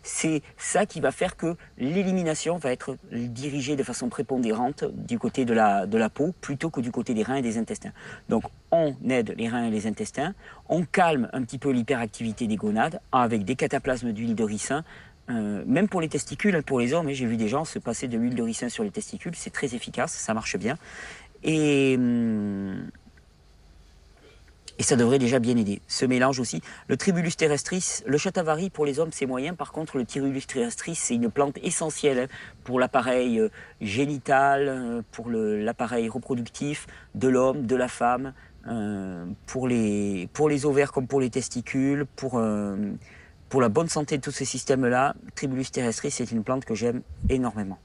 C'est ça qui va faire que l'élimination va être dirigée de façon prépondérante du côté de la peau plutôt que du côté des reins et des intestins. Donc on aide les reins et les intestins, on calme un petit peu l'hyperactivité des gonades avec des cataplasmes d'huile de ricin. Même pour les testicules, pour les hommes, j'ai vu des gens se passer de l'huile de ricin sur les testicules, c'est très efficace, ça marche bien. Et ça devrait déjà bien aider. Ce mélange aussi. Le Tribulus terrestris, le Shatavari pour les hommes, c'est moyen. Par contre, le Tribulus terrestris, c'est une plante essentielle pour l'appareil génital, pour l'appareil reproductif de l'homme, de la femme, pour les ovaires comme pour les testicules, pour la bonne santé de tous ces systèmes-là. Tribulus terrestris, c'est une plante que j'aime énormément.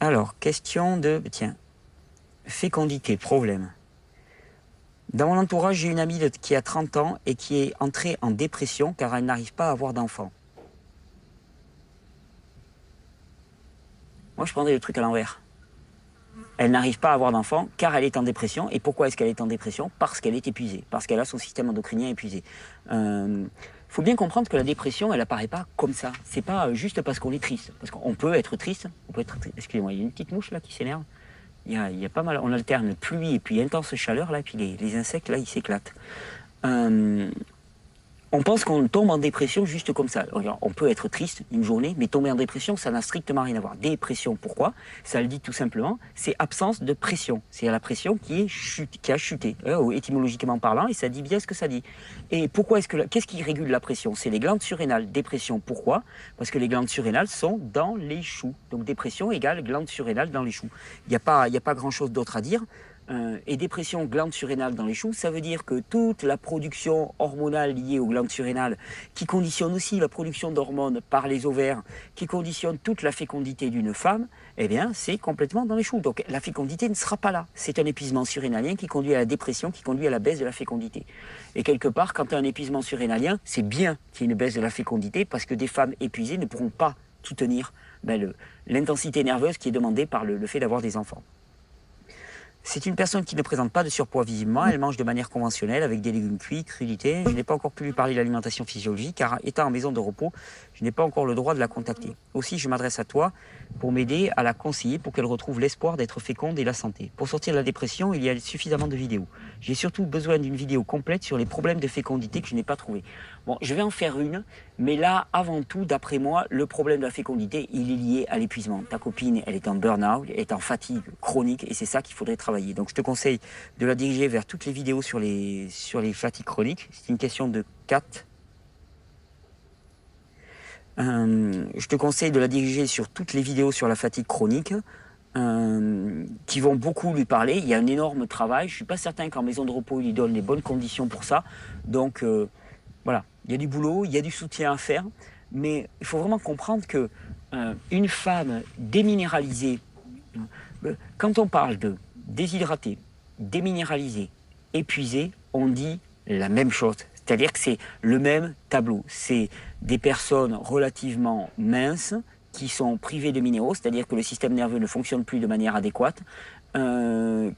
Alors, question de... Tiens. Fécondité, problème. Dans mon entourage, j'ai une amie qui a 30 ans et qui est entrée en dépression car elle n'arrive pas à avoir d'enfant. Moi, je prendrais le truc à l'envers. Elle n'arrive pas à avoir d'enfant car elle est en dépression. Et pourquoi est-ce qu'elle est en dépression? Parce qu'elle est épuisée, parce qu'elle a son système endocrinien épuisé. Faut bien comprendre que la dépression, elle apparaît pas comme ça. C'est pas juste parce qu'on est triste. Parce qu'on peut être triste. Excusez-moi, il y a une petite mouche là qui s'énerve. Il y a pas mal, on alterne pluie et puis intense chaleur, là, et puis les insectes, là, ils s'éclatent. On pense qu'on tombe en dépression juste comme ça. On peut être triste une journée, mais tomber en dépression, ça n'a strictement rien à voir. Dépression, pourquoi? Ça le dit tout simplement, c'est absence de pression. C'est la pression qui a chuté, étymologiquement parlant, et ça dit bien ce que ça dit. Et pourquoi qu'est-ce qui régule la pression? C'est les glandes surrénales. Dépression, pourquoi? Parce que les glandes surrénales sont dans les choux. Donc dépression égale glande surrénale dans les choux. Il n'y a pas grand-chose d'autre à dire. Et dépression glande surrénale dans les choux, ça veut dire que toute la production hormonale liée aux glandes surrénales, qui conditionne aussi la production d'hormones par les ovaires, qui conditionne toute la fécondité d'une femme, eh bien, c'est complètement dans les choux. Donc la fécondité ne sera pas là. C'est un épuisement surrénalien qui conduit à la dépression, qui conduit à la baisse de la fécondité. Et quelque part, quand tu as un épuisement surrénalien, c'est bien qu'il y ait une baisse de la fécondité, parce que des femmes épuisées ne pourront pas soutenir l'intensité nerveuse qui est demandée par le fait d'avoir des enfants. C'est une personne qui ne présente pas de surpoids visiblement, elle mange de manière conventionnelle avec des légumes cuits, crudités. Je n'ai pas encore pu lui parler de l'alimentation physiologique car étant en maison de repos, je n'ai pas encore le droit de la contacter. Aussi, je m'adresse à toi pour m'aider à la conseiller pour qu'elle retrouve l'espoir d'être féconde et la santé. Pour sortir de la dépression, il y a suffisamment de vidéos. J'ai surtout besoin d'une vidéo complète sur les problèmes de fécondité que je n'ai pas trouvé. Bon, je vais en faire une, mais là, avant tout, d'après moi, le problème de la fécondité, il est lié à l'épuisement. Ta copine, elle est en burn-out, elle est en fatigue chronique, et c'est ça qu'il faudrait travailler. Donc, je te conseille de la diriger vers toutes les vidéos sur les fatigues chroniques. C'est une question de 4. Je te conseille de la diriger sur toutes les vidéos sur la fatigue chronique. Qui vont beaucoup lui parler. Il y a un énorme travail. Je ne suis pas certain qu'en maison de repos, il lui donne les bonnes conditions pour ça. Donc, voilà, il y a du boulot, il y a du soutien à faire. Mais il faut vraiment comprendre que une femme déminéralisée, quand on parle de déshydratée, déminéralisée, épuisée, on dit la même chose. C'est-à-dire que c'est le même tableau. C'est des personnes relativement minces, qui sont privés de minéraux, c'est-à-dire que le système nerveux ne fonctionne plus de manière adéquate,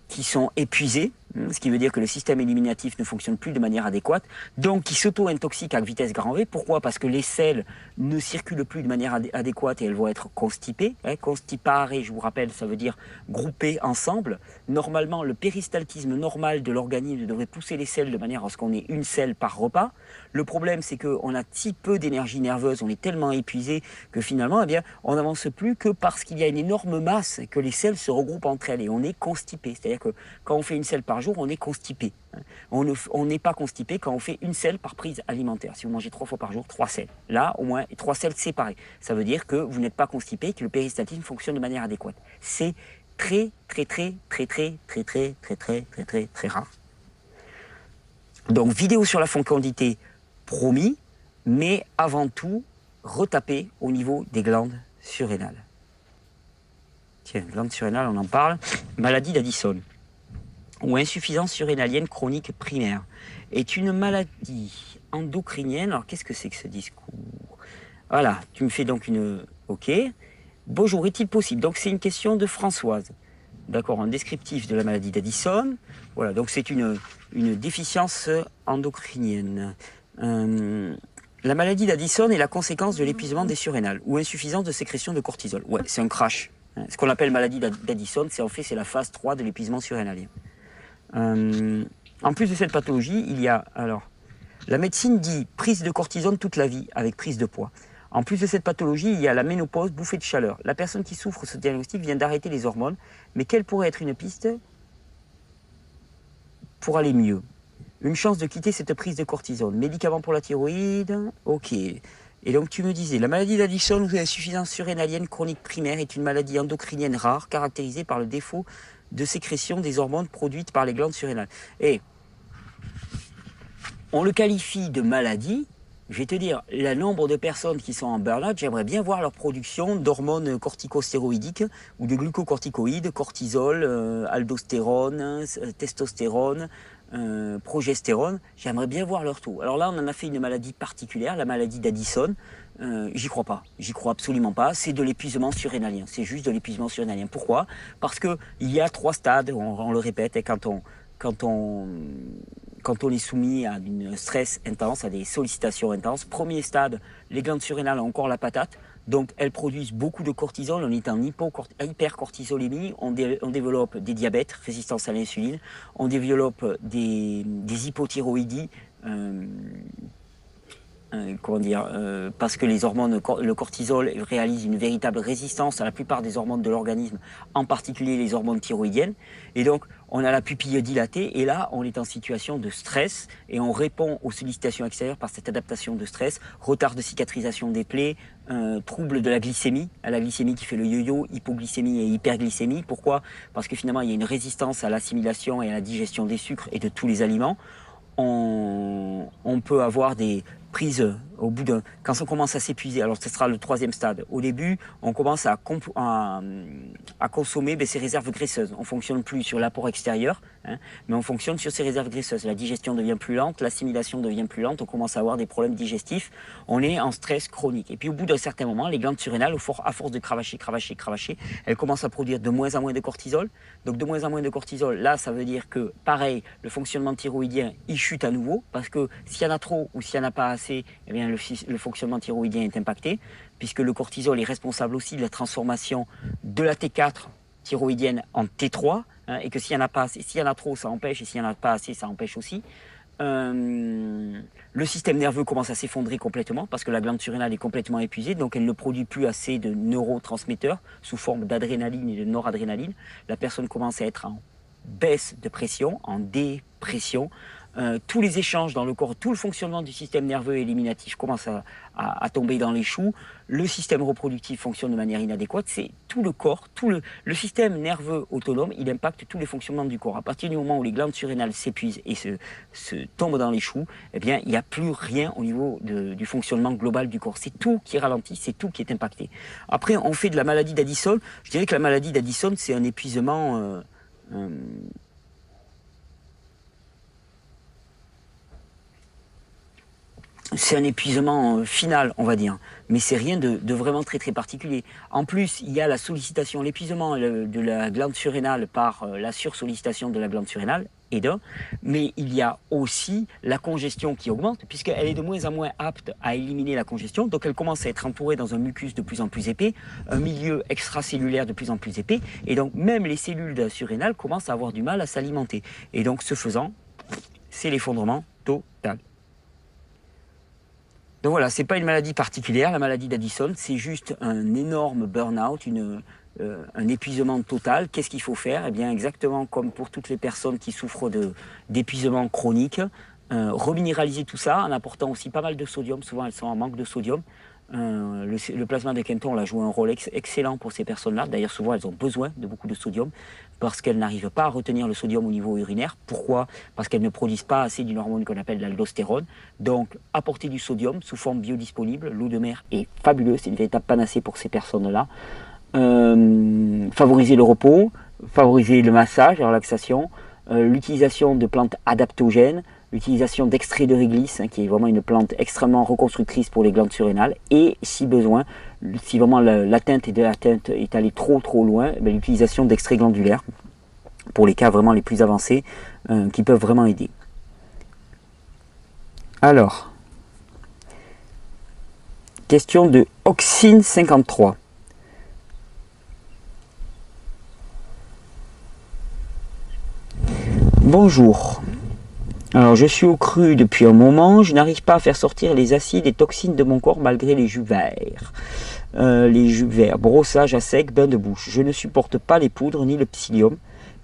qui sont épuisés, ce qui veut dire que le système éliminatif ne fonctionne plus de manière adéquate, donc qui s'auto-intoxiquent à vitesse grand V. Pourquoi? Parce que les selles ne circulent plus de manière adéquate et elles vont être constipées. Constipare, je vous rappelle, ça veut dire grouper ensemble. Normalement, le péristaltisme normal de l'organisme devrait pousser les selles de manière à ce qu'on ait une selle par repas. Le problème, c'est qu'on a si peu d'énergie nerveuse, on est tellement épuisé que finalement, eh bien, on n'avance plus que parce qu'il y a une énorme masse et que les selles se regroupent entre elles et on est constipé. C'est-à-dire que quand on fait une selle par jour, on est constipé. On n'est pas constipé quand on fait une selle par prise alimentaire. Si vous mangez 3 fois par jour, 3 selles. Là, au moins 3 selles séparées. Ça veut dire que vous n'êtes pas constipé, que le péristaltisme fonctionne de manière adéquate. C'est très rare. Donc, vidéo sur la fécondité, promis, mais avant tout, retaper au niveau des glandes surrénales. Tiens, glandes surrénales, on en parle. Maladie d'Addison ou insuffisance surrénalienne chronique primaire est une maladie endocrinienne. Alors, qu'est-ce que c'est que ce discours? Voilà, tu me fais donc une... OK. Bonjour, est-il possible? Donc, c'est une question de Françoise. D'accord, un descriptif de la maladie d'Addison. Voilà, donc c'est une déficience endocrinienne. La maladie d'Addison est la conséquence de l'épuisement des surrénales ou insuffisance de sécrétion de cortisol. Ouais, c'est un crash. Ce qu'on appelle maladie d'Addison, c'est la phase 3 de l'épuisement surrénalien. En plus de cette pathologie, il y a alors la médecine dit prise de cortisone toute la vie avec prise de poids. En plus de cette pathologie, il y a la ménopause, bouffée de chaleur. La personne qui souffre de ce diagnostic vient d'arrêter les hormones, mais quelle pourrait être une piste pour aller mieux? Une chance de quitter cette prise de cortisone. Médicaments pour la thyroïde, ok. Et donc tu me disais, la maladie d'Addison ou l'insuffisance surrénalienne chronique primaire est une maladie endocrinienne rare caractérisée par le défaut de sécrétion des hormones produites par les glandes surrénales. Et on le qualifie de maladie. Je vais te dire, le nombre de personnes qui sont en burn-out, j'aimerais bien voir leur production d'hormones corticostéroïdiques ou de glucocorticoïdes, cortisol, aldostérone, testostérone, progestérone. J'aimerais bien voir leur taux. Alors là, on en a fait une maladie particulière, la maladie d'Addison. J'y crois pas, j'y crois absolument pas. C'est de l'épuisement surrénalien, c'est juste de l'épuisement surrénalien. Pourquoi? Parce qu'il y a 3 stades, on le répète, et quand on est soumis à un stress intense, à des sollicitations intenses. Premier stade, les glandes surrénales ont encore la patate, donc elles produisent beaucoup de cortisol, on est en hypercortisolémie, on développe des diabètes, résistance à l'insuline, on développe des hypothyroïdies, parce que les hormones, le cortisol réalise une véritable résistance à la plupart des hormones de l'organisme, en particulier les hormones thyroïdiennes. Et donc, on a la pupille dilatée et là, on est en situation de stress et on répond aux sollicitations extérieures par cette adaptation de stress, retard de cicatrisation des plaies, trouble de la glycémie qui fait le yo-yo, hypoglycémie et hyperglycémie. Pourquoi? Parce que finalement, il y a une résistance à l'assimilation et à la digestion des sucres et de tous les aliments. On peut avoir des prise au bout d'un... Quand ça commence à s'épuiser, alors ce sera le troisième stade. Au début, on commence à consommer ces réserves graisseuses. On ne fonctionne plus sur l'apport extérieur, hein, mais on fonctionne sur ces réserves graisseuses. La digestion devient plus lente, l'assimilation devient plus lente, on commence à avoir des problèmes digestifs, on est en stress chronique. Et puis au bout d'un certain moment, les glandes surrénales, à force de cravacher, elles commencent à produire de moins en moins de cortisol. Donc de moins en moins de cortisol, là ça veut dire que pareil, le fonctionnement thyroïdien, il chute à nouveau, parce que s'il y en a trop ou s'il n'y en a pas assez, eh bien, le fonctionnement thyroïdien est impacté, puisque le cortisol est responsable aussi de la transformation de la T4 thyroïdienne en T3, hein, et que s'il y en a pas assez, s'il y en a trop, ça empêche, et s'il n'y en a pas assez, ça empêche aussi. Le système nerveux commence à s'effondrer complètement, parce que la glande surrénale est complètement épuisée, donc elle ne produit plus assez de neurotransmetteurs sous forme d'adrénaline et de noradrénaline. La personne commence à être en baisse de pression, en dépression. Tous les échanges dans le corps, tout le fonctionnement du système nerveux éliminatif commence à tomber dans les choux. Le système reproductif fonctionne de manière inadéquate. C'est tout le corps, le système nerveux autonome, il impacte tous les fonctionnements du corps. À partir du moment où les glandes surrénales s'épuisent et se tombent dans les choux, eh bien, il n'y a plus rien au niveau du fonctionnement global du corps. C'est tout qui ralentit, c'est tout qui est impacté. Après, on fait de la maladie d'Addison. Je dirais que la maladie d'Addison, c'est un épuisement... c'est un épuisement final, on va dire, mais c'est rien de vraiment très très particulier. En plus, il y a la sollicitation, l'épuisement de la glande surrénale par la sursollicitation de la glande surrénale, et mais il y a aussi la congestion qui augmente, puisqu'elle est de moins en moins apte à éliminer la congestion, donc elle commence à être entourée dans un mucus de plus en plus épais, un milieu extracellulaire de plus en plus épais, et donc même les cellules de la surrénale commencent à avoir du mal à s'alimenter. Et donc ce faisant, c'est l'effondrement total. Donc voilà, c'est pas une maladie particulière, la maladie d'Addison, c'est juste un énorme burn-out, un épuisement total. Qu'est-ce qu'il faut faire? Eh bien, exactement comme pour toutes les personnes qui souffrent d'épuisement chronique, reminéraliser tout ça en apportant aussi pas mal de sodium. Souvent, elles sont en manque de sodium. Le plasma de Kenton a joué un rôle excellent pour ces personnes-là. D'ailleurs, souvent, elles ont besoin de beaucoup de sodium parce qu'elles n'arrivent pas à retenir le sodium au niveau urinaire. Pourquoi? Parce qu'elles ne produisent pas assez d'une hormone qu'on appelle l'aldostérone. Donc, apporter du sodium sous forme biodisponible, l'eau de mer est fabuleuse, c'est une véritable panacée pour ces personnes-là. Favoriser le repos, favoriser le massage, la relaxation, l'utilisation de plantes adaptogènes, l'utilisation d'extrait de réglisse, hein, qui est vraiment une plante extrêmement reconstructrice pour les glandes surrénales, et si besoin, si vraiment l'atteinte est allée trop loin, l'utilisation d'extraits glandulaires, pour les cas vraiment les plus avancés, qui peuvent vraiment aider. Alors, question de Oxine53. Bonjour. Alors, je suis au cru depuis un moment, je n'arrive pas à faire sortir les acides et toxines de mon corps malgré les jus verts. Brossage à sec, bain de bouche. Je ne supporte pas les poudres ni le psyllium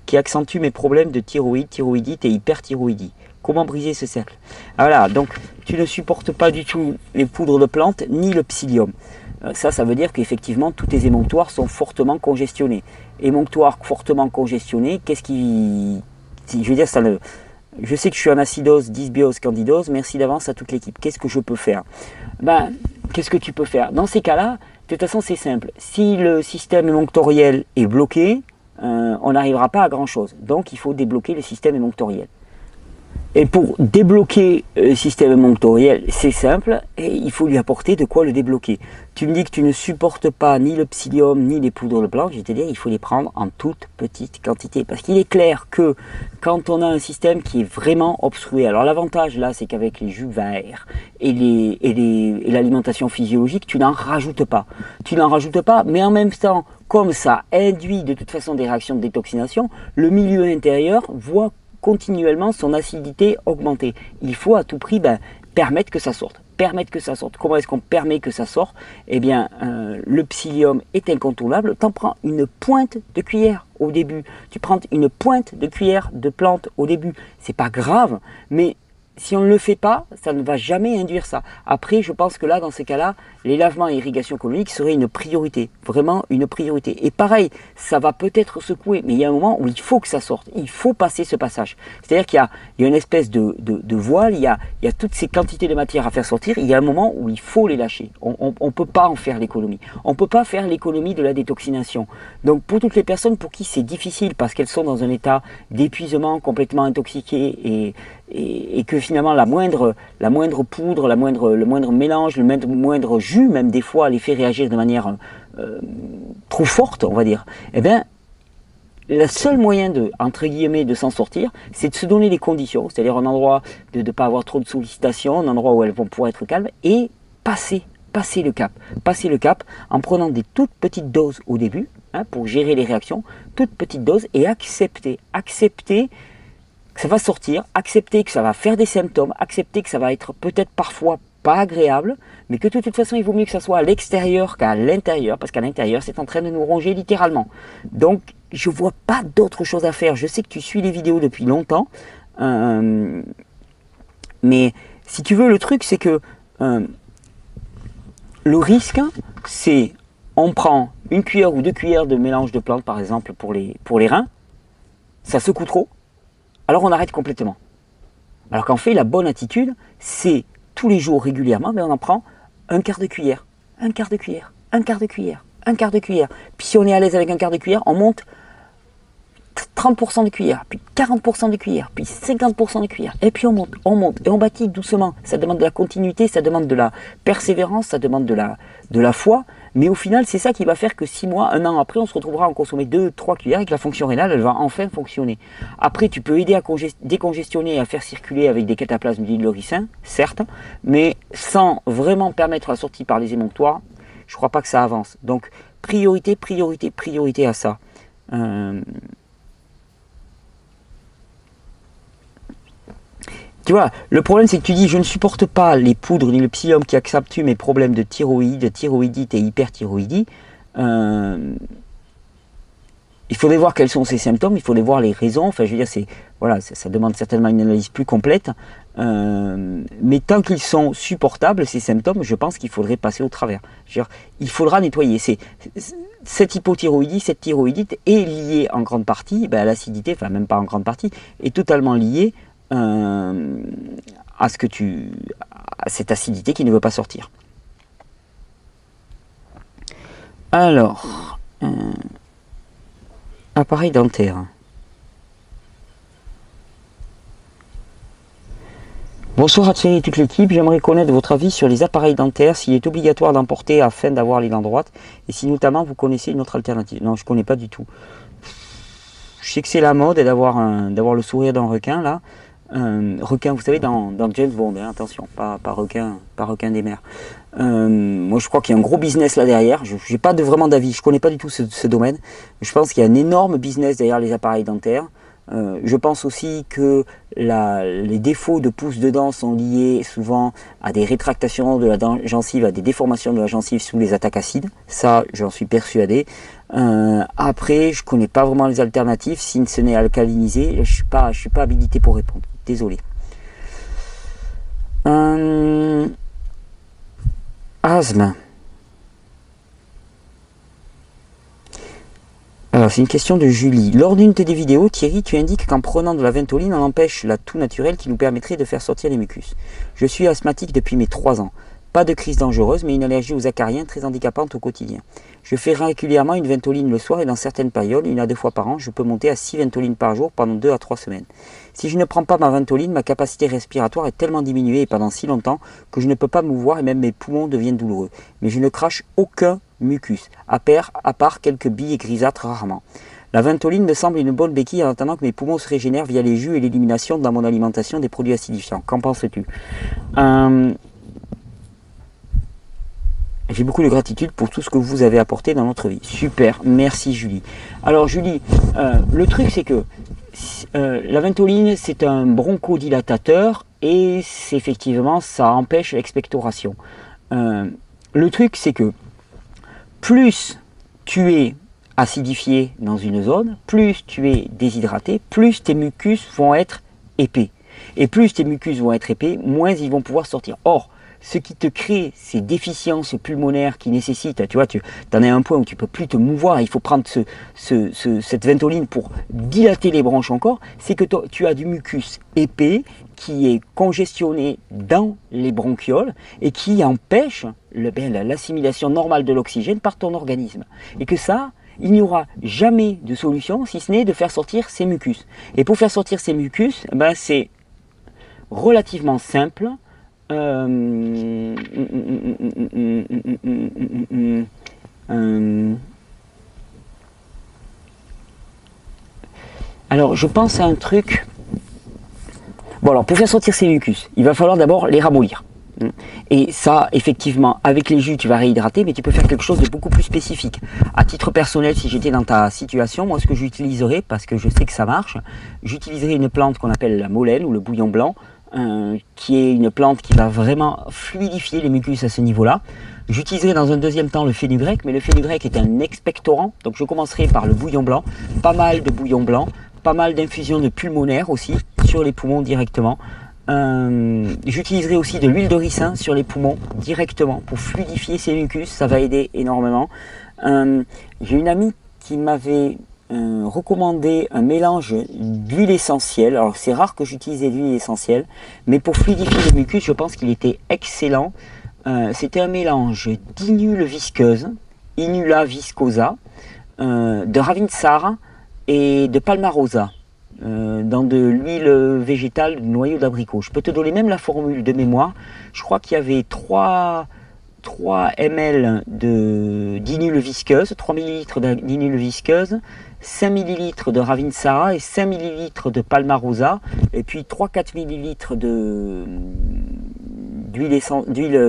qui accentuent mes problèmes de thyroïde, thyroïdite et hyperthyroïdie. Comment briser ce cercle? Voilà, donc tu ne supportes pas du tout les poudres de plantes ni le psyllium. Ça veut dire qu'effectivement tous tes émonctoires sont fortement congestionnés. Émonctoires fortement congestionnés, qu'est-ce qui... Je veux dire, je sais que je suis en acidose, dysbiose, candidose, merci d'avance à toute l'équipe. Qu'est-ce que je peux faire? Qu'est-ce que tu peux faire? Dans ces cas-là, de toute façon, c'est simple. Si le système émonctoriel est bloqué, on n'arrivera pas à grand-chose. Donc, il faut débloquer le système émonctoriel. Et pour débloquer le système émonctoriel, c'est simple, et il faut lui apporter de quoi le débloquer. Tu me dis que tu ne supportes pas ni le psyllium ni les poudres de plantes, je vais te dire, il faut les prendre en toute petite quantité. Parce qu'il est clair que quand on a un système qui est vraiment obstrué, alors l'avantage là, c'est qu'avec les jus verts et l'alimentation physiologique, tu n'en rajoutes pas. Tu n'en rajoutes pas, mais en même temps, comme ça induit de toute façon des réactions de détoxination, le milieu intérieur voit continuellement son acidité augmenter. Il faut à tout prix permettre que ça sorte. Comment est-ce qu'on permet que ça sorte? Eh bien, le psyllium est incontournable. Tu en prends une pointe de cuillère au début. Tu prends une pointe de cuillère de plante au début. C'est pas grave, mais si on ne le fait pas, ça ne va jamais induire ça. Après, je pense que là, dans ces cas-là, les lavements et irrigation colonique seraient une priorité, vraiment une priorité. Et pareil, ça va peut-être secouer, mais il y a un moment où il faut que ça sorte, il faut passer ce passage. C'est-à-dire qu'il y a une espèce de voile, il y a toutes ces quantités de matière à faire sortir, il y a un moment où il faut les lâcher. On ne peut pas en faire l'économie. On ne peut pas faire l'économie de la détoxination. Donc pour toutes les personnes pour qui c'est difficile, parce qu'elles sont dans un état d'épuisement complètement intoxiqué et que finalement la moindre poudre, le moindre mélange, le moindre jus, même des fois, les fait réagir de manière trop forte, on va dire, eh bien, le seul moyen de, entre guillemets, de s'en sortir, c'est de se donner les conditions, c'est-à-dire un endroit de ne pas avoir trop de sollicitations, un endroit où elles vont pouvoir être calmes, et passer le cap en prenant des toutes petites doses au début, hein, pour gérer les réactions, toutes petites doses, et accepter que ça va sortir, accepter que ça va faire des symptômes, accepter que ça va être peut-être parfois pas agréable, mais que de toute façon il vaut mieux que ça soit à l'extérieur qu'à l'intérieur, parce qu'à l'intérieur c'est en train de nous ronger littéralement. Donc je vois pas d'autre chose à faire. Je sais que tu suis les vidéos depuis longtemps, mais si tu veux, le truc c'est que le risque, c'est on prend une cuillère ou 2 cuillères de mélange de plantes par exemple pour les reins, ça secoue trop, alors on arrête complètement. Alors qu'en fait, la bonne attitude, c'est tous les jours régulièrement, mais on en prend un quart de cuillère, un quart de cuillère, un quart de cuillère, un quart de cuillère. Puis si on est à l'aise avec un quart de cuillère, on monte 30% de cuillère, puis 40% de cuillère, puis 50% de cuillère. Et puis on monte, et on bâtit doucement. Ça demande de la continuité, ça demande de la persévérance, ça demande de la foi. Mais au final, c'est ça qui va faire que 6 mois, 1 an après, on se retrouvera à en consommer 2-3 cuillères et que la fonction rénale, elle va enfin fonctionner. Après, tu peux aider à décongestionner et à faire circuler avec des cataplasmes d'huile de ricin, certes, mais sans vraiment permettre la sortie par les émonctoires, je ne crois pas que ça avance. Donc, priorité à ça. Tu vois, le problème c'est que tu dis je ne supporte pas les poudres ni le psyllium qui accentuent mes problèmes de thyroïde, de thyroïdite et hyperthyroïdie. Il faudrait voir quels sont ces symptômes, il faudrait voir les raisons. Enfin, je veux dire, ça demande certainement une analyse plus complète. Mais tant qu'ils sont supportables, ces symptômes, je pense qu'il faudrait passer au travers. Je veux dire, il faudra nettoyer. Cette hypothyroïdie, cette thyroïdite est liée en grande partie à l'acidité, enfin même pas en grande partie, est totalement liée à cette acidité qui ne veut pas sortir. Alors, appareil dentaire. Bonsoir à Thierry et toute l'équipe, j'aimerais connaître votre avis sur les appareils dentaires, s'il est obligatoire d'en porter afin d'avoir les dents droites, et si notamment vous connaissez une autre alternative. Non, je ne connais pas du tout. Je sais que c'est la mode d'avoir le sourire d'un requin là. Requin, vous savez, dans James Bond, hein, attention, pas requin des mers. Moi, je crois qu'il y a un gros business là derrière. Je n'ai pas vraiment d'avis, je connais pas du tout ce domaine. Je pense qu'il y a un énorme business derrière les appareils dentaires. Je pense aussi que les défauts de pousse de dents sont liés souvent à des rétractations de la gencive, à des déformations de la gencive sous les attaques acides. Ça, j'en suis persuadé. Après, je connais pas vraiment les alternatives. Si ce n'est alcalinisé, je suis pas habilité pour répondre. Désolé. Asthme. Alors, c'est une question de Julie. Lors d'une de tes vidéos, Thierry, tu indiques qu'en prenant de la ventoline, on empêche la toux naturelle qui nous permettrait de faire sortir les mucus. Je suis asthmatique depuis mes 3 ans. Pas de crise dangereuse, mais une allergie aux acariens très handicapante au quotidien. Je fais régulièrement une ventoline le soir et dans certaines périodes, 1 à 2 fois par an, je peux monter à 6 ventolines par jour pendant 2 à 3 semaines. Si je ne prends pas ma ventoline, ma capacité respiratoire est tellement diminuée et pendant si longtemps que je ne peux pas me mouvoir et même mes poumons deviennent douloureux. Mais je ne crache aucun mucus, à part quelques billes grisâtres rarement. La ventoline me semble une bonne béquille en attendant que mes poumons se régénèrent via les jus et l'élimination dans mon alimentation des produits acidifiants. Qu'en penses-tu ? J'ai beaucoup de gratitude pour tout ce que vous avez apporté dans notre vie. Super, merci Julie. Alors Julie, le truc c'est que la ventoline c'est un bronchodilatateur et effectivement ça empêche l'expectoration. Le truc c'est que plus tu es acidifié dans une zone, plus tu es déshydraté, plus tes mucus vont être épais. Et plus tes mucus vont être épais, moins ils vont pouvoir sortir. Or, ce qui te crée ces déficiences pulmonaires qui nécessitent, tu vois, tu en as un point où tu ne peux plus te mouvoir, il faut prendre cette ventoline pour dilater les bronches encore, c'est que tu as du mucus épais qui est congestionné dans les bronchioles et qui empêche l'assimilation normale de l'oxygène par ton organisme. Et que ça, il n'y aura jamais de solution si ce n'est de faire sortir ces mucus. Et pour faire sortir ces mucus, c'est relativement simple. Alors je pense à un truc. Bon, alors pour faire sortir ces mucus, il va falloir d'abord les ramollir. Et ça, effectivement, avec les jus, tu vas réhydrater, mais tu peux faire quelque chose de beaucoup plus spécifique. À titre personnel, si j'étais dans ta situation, moi ce que j'utiliserais, parce que je sais que ça marche, j'utiliserais une plante qu'on appelle la molène ou le bouillon blanc, qui est une plante qui va vraiment fluidifier les mucus à ce niveau-là. J'utiliserai dans un deuxième temps le fenugrec, mais le fenugrec est un expectorant, donc je commencerai par le bouillon blanc, pas mal de bouillon blanc, pas mal d'infusions de pulmonaire aussi, sur les poumons directement. J'utiliserai aussi de l'huile de ricin sur les poumons directement pour fluidifier ces mucus, ça va aider énormément. J'ai une amie qui m'avait recommander un mélange d'huile essentielle. Alors c'est rare que j'utilise de l'huile essentielle, mais pour fluidifier les mucus, je pense qu'il était excellent. C'était un mélange d'inule visqueuse, Inula viscosa, de Ravinsara et de Palmarosa, dans de l'huile végétale de noyau d'abricot. Je peux te donner même la formule de mémoire. Je crois qu'il y avait 3 ml d'inule visqueuse, 3 ml d'inule visqueuse, 5 ml de Ravinsara et 5 ml de Palmarosa, et puis 3-4 ml d'huile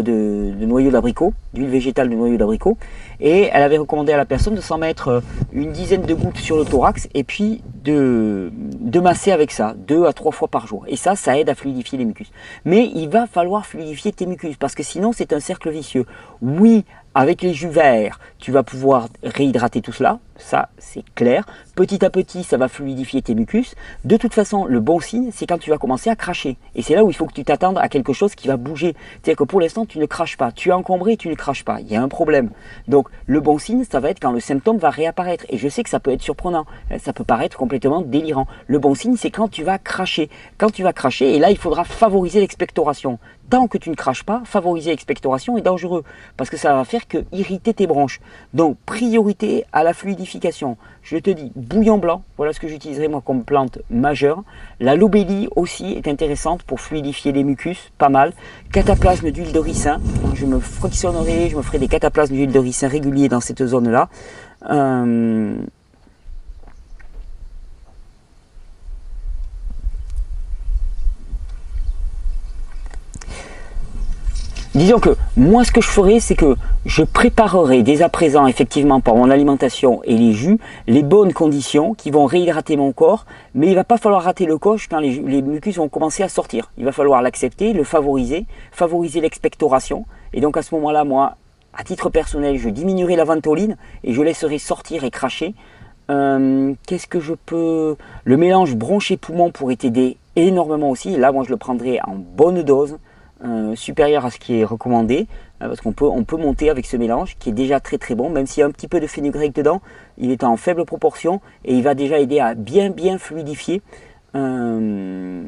de noyau d'abricot, d'huile végétale de noyau d'abricot. Et elle avait recommandé à la personne de s'en mettre une dizaine de gouttes sur le thorax et puis de masser avec ça 2 à 3 fois par jour. Et ça aide à fluidifier les mucus. Mais il va falloir fluidifier tes mucus parce que sinon c'est un cercle vicieux. Oui, avec les jus verts, tu vas pouvoir réhydrater tout cela, ça c'est clair. Petit à petit, ça va fluidifier tes mucus. De toute façon, le bon signe, c'est quand tu vas commencer à cracher. Et c'est là où il faut que tu t'attendes à quelque chose qui va bouger. C'est-à-dire que pour l'instant, tu ne craches pas. Tu es encombré, tu ne craches pas. Il y a un problème. Donc, le bon signe, ça va être quand le symptôme va réapparaître. Et je sais que ça peut être surprenant. Ça peut paraître complètement délirant. Le bon signe, c'est quand tu vas cracher. Quand tu vas cracher, et là, il faudra favoriser l'expectoration. Tant que tu ne craches pas, favoriser l'expectoration est dangereux. Parce que ça va faire que irriter tes bronches. Donc, priorité à la fluidification. Je te dis, bouillon blanc, voilà ce que j'utiliserai moi comme plante majeure. La lobélie aussi est intéressante pour fluidifier les mucus, pas mal. Cataplasme d'huile de ricin, je me frictionnerai, je me ferai des cataplasmes d'huile de ricin réguliers dans cette zone-là. Disons que moi ce que je ferai, c'est que je préparerai dès à présent effectivement par mon alimentation et les jus, les bonnes conditions qui vont réhydrater mon corps, mais il ne va pas falloir rater le coche quand les mucus vont commencer à sortir. Il va falloir l'accepter, le favoriser l'expectoration, et donc à ce moment-là, moi, à titre personnel, je diminuerai la ventoline et je laisserai sortir et cracher. Qu'est-ce que je peux... Le mélange bronché-poumon pourrait t'aider énormément aussi, là moi je le prendrai en bonne dose, supérieur à ce qui est recommandé, parce qu'on peut monter avec ce mélange qui est déjà très très bon, même s'il y a un petit peu de fenugrec dedans, il est en faible proportion et il va déjà aider à bien fluidifier. Mais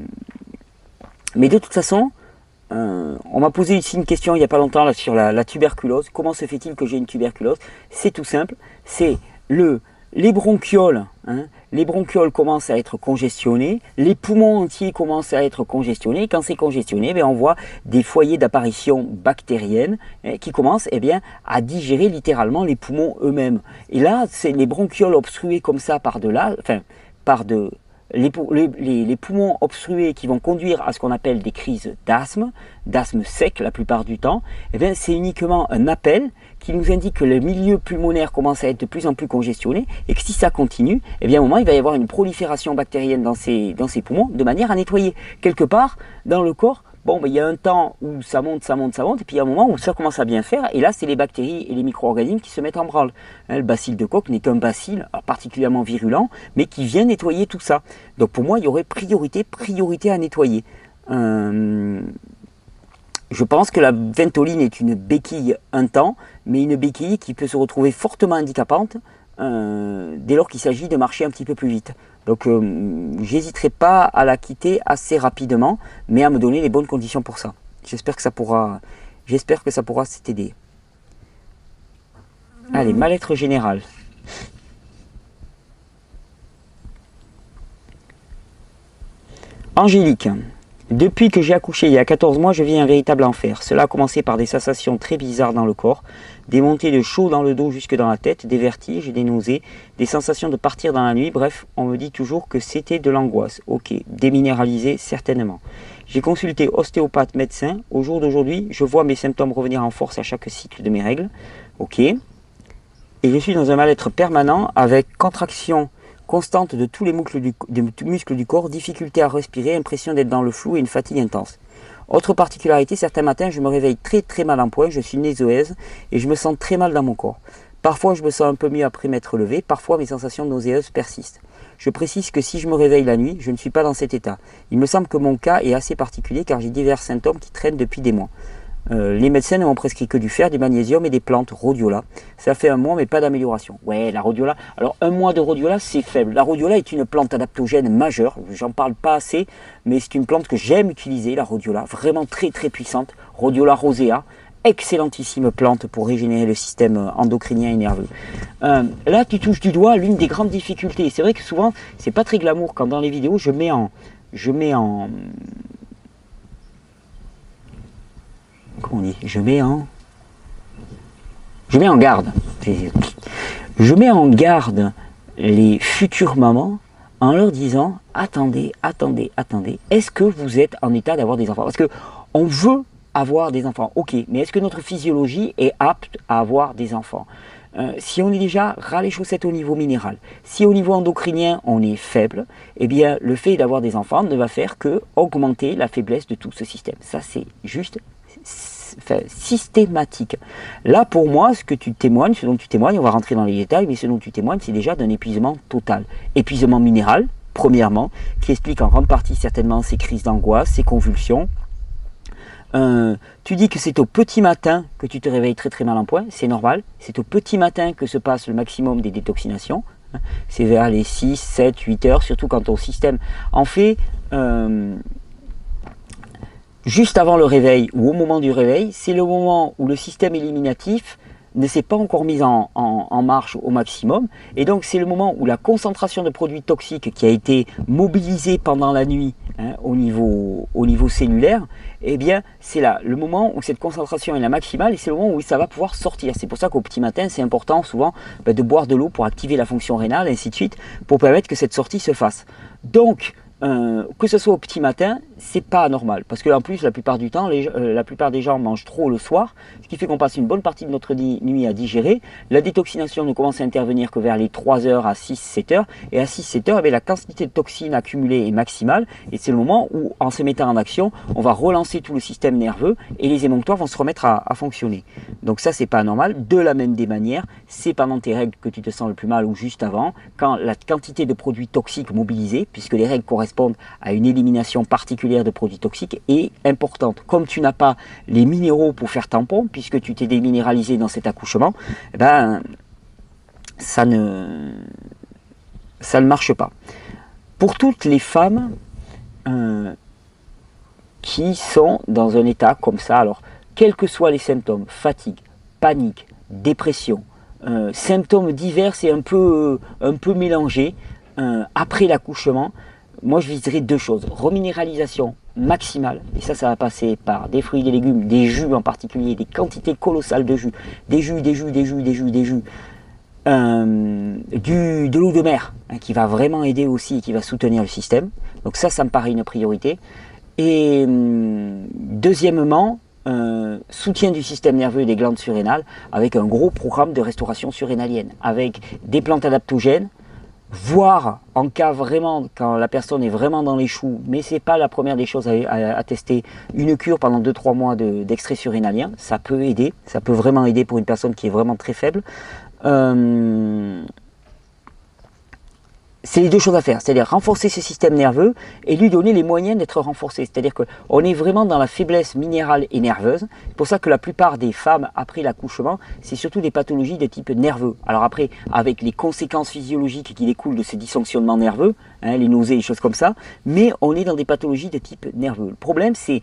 de toute façon, on m'a posé ici une question il n'y a pas longtemps là, sur la tuberculose. Comment se fait-il que j'ai une tuberculose? C'est tout simple, c'est les bronchioles, les bronchioles commencent à être congestionnées, les poumons entiers commencent à être congestionnés. Quand c'est congestionné, on voit des foyers d'apparition bactérienne qui commencent à digérer littéralement les poumons eux-mêmes. Et là, c'est les bronchioles obstruées comme ça les poumons obstrués qui vont conduire à ce qu'on appelle des crises d'asthme sec la plupart du temps, c'est uniquement un appel qui nous indique que le milieu pulmonaire commence à être de plus en plus congestionné et que si ça continue, à un moment il va y avoir une prolifération bactérienne dans ces poumons de manière à nettoyer. Quelque part, dans le corps, bon, il y a un temps où ça monte, et puis il y a un moment où ça commence à bien faire, et là, c'est les bactéries et les micro-organismes qui se mettent en branle. Hein, le bacille de Koch n'est qu'un bacille particulièrement virulent, mais qui vient nettoyer tout ça. Donc pour moi, il y aurait priorité à nettoyer. Je pense que la ventoline est une béquille un temps, mais une béquille qui peut se retrouver fortement handicapante dès lors qu'il s'agit de marcher un petit peu plus vite. Donc j'hésiterai pas à la quitter assez rapidement, mais à me donner les bonnes conditions pour ça. J'espère que ça pourra t'aider. Allez, mal-être général. Angélique. Depuis que j'ai accouché il y a 14 mois, je vis un véritable enfer. Cela a commencé par des sensations très bizarres dans le corps, des montées de chaud dans le dos jusque dans la tête, des vertiges, des nausées, des sensations de partir dans la nuit. Bref, on me dit toujours que c'était de l'angoisse. Ok, déminéralisé certainement. J'ai consulté ostéopathe, médecin. Au jour d'aujourd'hui, je vois mes symptômes revenir en force à chaque cycle de mes règles. Ok. Et je suis dans un mal-être permanent avec contraction constante de tous les muscles du corps, difficulté à respirer, impression d'être dans le flou et une fatigue intense. Autre particularité, certains matins, je me réveille très mal en point, je suis nauséeuse et je me sens très mal dans mon corps. Parfois, je me sens un peu mieux après m'être levé, parfois mes sensations nauséeuses persistent. Je précise que si je me réveille la nuit, je ne suis pas dans cet état. Il me semble que mon cas est assez particulier car j'ai divers symptômes qui traînent depuis des mois. Les médecins ne m'ont prescrit que du fer, du magnésium et des plantes rhodiola. Ça fait un mois mais pas d'amélioration. Ouais, la rhodiola. Alors un mois de rhodiola c'est faible. La rhodiola est une plante adaptogène majeure. J'en parle pas assez, mais c'est une plante que j'aime utiliser, la rhodiola. Vraiment très puissante. Rhodiola rosea. Excellentissime plante pour régénérer le système endocrinien et nerveux. Là tu touches du doigt l'une des grandes difficultés. C'est vrai que souvent c'est pas très glamour quand dans les vidéos je mets en comment on dit, je mets en garde. Je mets en garde les futures mamans en leur disant attendez, est-ce que vous êtes en état d'avoir des enfants? Parce que on veut avoir des enfants, ok, mais est-ce que notre physiologie est apte à avoir des enfants? Si on est déjà ras les chaussettes au niveau minéral, si au niveau endocrinien on est faible, eh bien le fait d'avoir des enfants ne va faire que augmenter la faiblesse de tout ce système. Ça c'est juste systématique. Là pour moi, ce dont tu témoignes, on va rentrer dans les détails, mais ce dont tu témoignes, c'est déjà d'un épuisement total. Épuisement minéral, premièrement, qui explique en grande partie certainement ces crises d'angoisse, ces convulsions. Tu dis que c'est au petit matin que tu te réveilles très mal en point, c'est normal. C'est au petit matin que se passe le maximum des détoxinations. C'est vers les 6, 7, 8 heures, surtout quand ton système en fait juste avant le réveil ou au moment du réveil, c'est le moment où le système éliminatif ne s'est pas encore mis en marche au maximum. Et donc c'est le moment où la concentration de produits toxiques qui a été mobilisée pendant la nuit au niveau cellulaire, eh bien c'est là le moment où cette concentration est la maximale et c'est le moment où ça va pouvoir sortir. C'est pour ça qu'au petit matin, c'est important souvent de boire de l'eau pour activer la fonction rénale, et ainsi de suite, pour permettre que cette sortie se fasse. Donc, que ce soit au petit matin, c'est pas anormal parce que en plus la plupart du temps, la plupart des gens mangent trop le soir, ce qui fait qu'on passe une bonne partie de notre nuit à digérer. La détoxination ne commence à intervenir que vers les 3 heures à 6-7 heures, et à 6-7 heures, la quantité de toxines accumulées est maximale, et c'est le moment où, en se mettant en action, on va relancer tout le système nerveux et les émonctoires vont se remettre à fonctionner. Donc ça, c'est pas anormal. De la même des manières, c'est pendant tes règles que tu te sens le plus mal ou juste avant, quand la quantité de produits toxiques mobilisés, puisque les règles correspondent à une élimination particulière de produits toxiques, est importante. Comme tu n'as pas les minéraux pour faire tampon, puisque tu t'es déminéralisé dans cet accouchement, ça ne marche pas. Pour toutes les femmes qui sont dans un état comme ça, alors quels que soient les symptômes, fatigue, panique, dépression, symptômes divers et un peu mélangés après l'accouchement, moi je viserais 2 choses. Reminéralisation maximale, et ça va passer par des fruits, des légumes, des jus en particulier, des quantités colossales de jus, de l'eau de mer qui va vraiment aider aussi et qui va soutenir le système. Donc ça me paraît une priorité. Et deuxièmement, soutien du système nerveux et des glandes surrénales avec un gros programme de restauration surrénalienne, avec des plantes adaptogènes, Voire en cas vraiment, quand la personne est vraiment dans les choux, mais c'est pas la première des choses à tester, une cure pendant 2-3 mois d'extrait surrénalien, ça peut aider, ça peut vraiment aider pour une personne qui est vraiment très faible. C'est les deux choses à faire, c'est-à-dire renforcer ce système nerveux et lui donner les moyens d'être renforcé. C'est-à-dire qu'on est vraiment dans la faiblesse minérale et nerveuse. C'est pour ça que la plupart des femmes, après l'accouchement, c'est surtout des pathologies de type nerveux. Alors après, avec les conséquences physiologiques qui découlent de ces dysfonctionnements nerveux, hein, les nausées, les choses comme ça, mais on est dans des pathologies de type nerveux. Le problème, c'est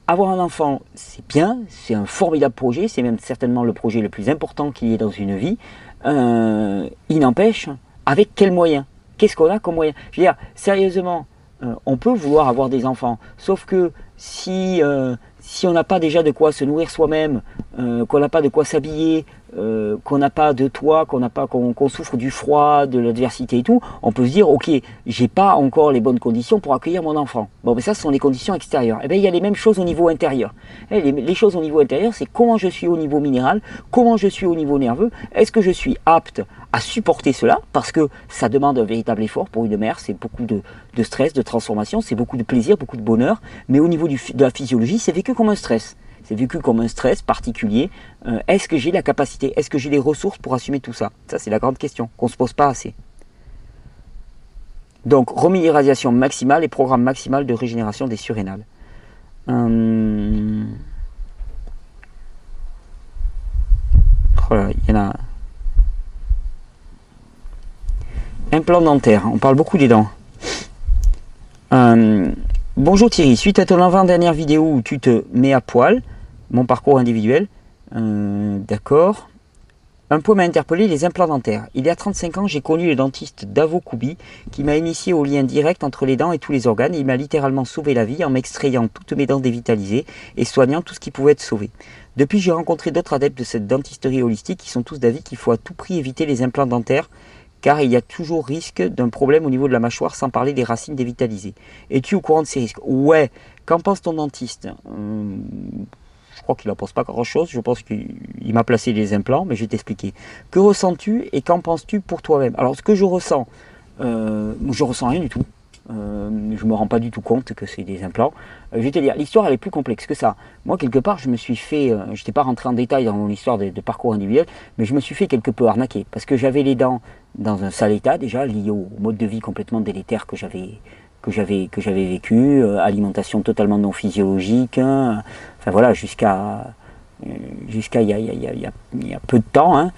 avoir un enfant, c'est bien, c'est un formidable projet, c'est même certainement le projet le plus important qu'il y ait dans une vie. Il n'empêche, avec quels moyens ? Qu'est-ce qu'on a comme moyen? Je veux dire, sérieusement, on peut vouloir avoir des enfants, sauf que si on n'a pas déjà de quoi se nourrir soi-même, qu'on n'a pas de quoi s'habiller, qu'on n'a pas de toit, qu'on souffre du froid, de l'adversité et tout, on peut se dire, ok, j'ai pas encore les bonnes conditions pour accueillir mon enfant. Bon, mais ça, ce sont les conditions extérieures. Eh bien, il y a les mêmes choses au niveau intérieur. Les choses au niveau intérieur, c'est comment je suis au niveau minéral, comment je suis au niveau nerveux, est-ce que je suis apte à supporter cela, parce que ça demande un véritable effort pour une mère, c'est beaucoup de stress, de transformation, c'est beaucoup de plaisir, beaucoup de bonheur, mais au niveau de la physiologie, c'est vécu comme un stress. C'est vécu comme un stress particulier. Est-ce que j'ai la capacité, est-ce que j'ai les ressources pour assumer tout ça? Ça, c'est la grande question qu'on ne se pose pas assez. Donc, reminéralisation maximale et programme maximal de régénération des surrénales. Voilà, il y en a... Implant dentaire, on parle beaucoup des dents. Bonjour Thierry, suite à ton avant-dernière vidéo où tu te mets à poil, mon parcours individuel, d'accord. Un point m'a interpellé, les implants dentaires. Il y a 35 ans, j'ai connu le dentiste Davo Koubi qui m'a initié au lien direct entre les dents et tous les organes. Il m'a littéralement sauvé la vie en m'extrayant toutes mes dents dévitalisées et soignant tout ce qui pouvait être sauvé. Depuis, j'ai rencontré d'autres adeptes de cette dentisterie holistique qui sont tous d'avis qu'il faut à tout prix éviter les implants dentaires car il y a toujours risque d'un problème au niveau de la mâchoire, sans parler des racines dévitalisées. Es-tu au courant de ces risques? Ouais. Qu'en pense ton dentiste? Je crois qu'il n'en pense pas grand-chose. Je pense qu'il m'a placé des implants, mais je vais t'expliquer. Que ressens-tu et qu'en penses-tu pour toi-même? Alors, ce que je ressens rien du tout. Je ne me rends pas du tout compte que c'est des implants. Je vais te dire, l'histoire elle est plus complexe que ça. Moi, quelque part, je me suis fait, je n'étais pas rentré en détail dans mon histoire de parcours individuel, mais je me suis fait quelque peu arnaquer parce que j'avais les dents dans un sale état déjà, lié au mode de vie complètement délétère que j'avais vécu, alimentation totalement non physiologique, hein, enfin voilà, jusqu'à il y a peu de temps, hein.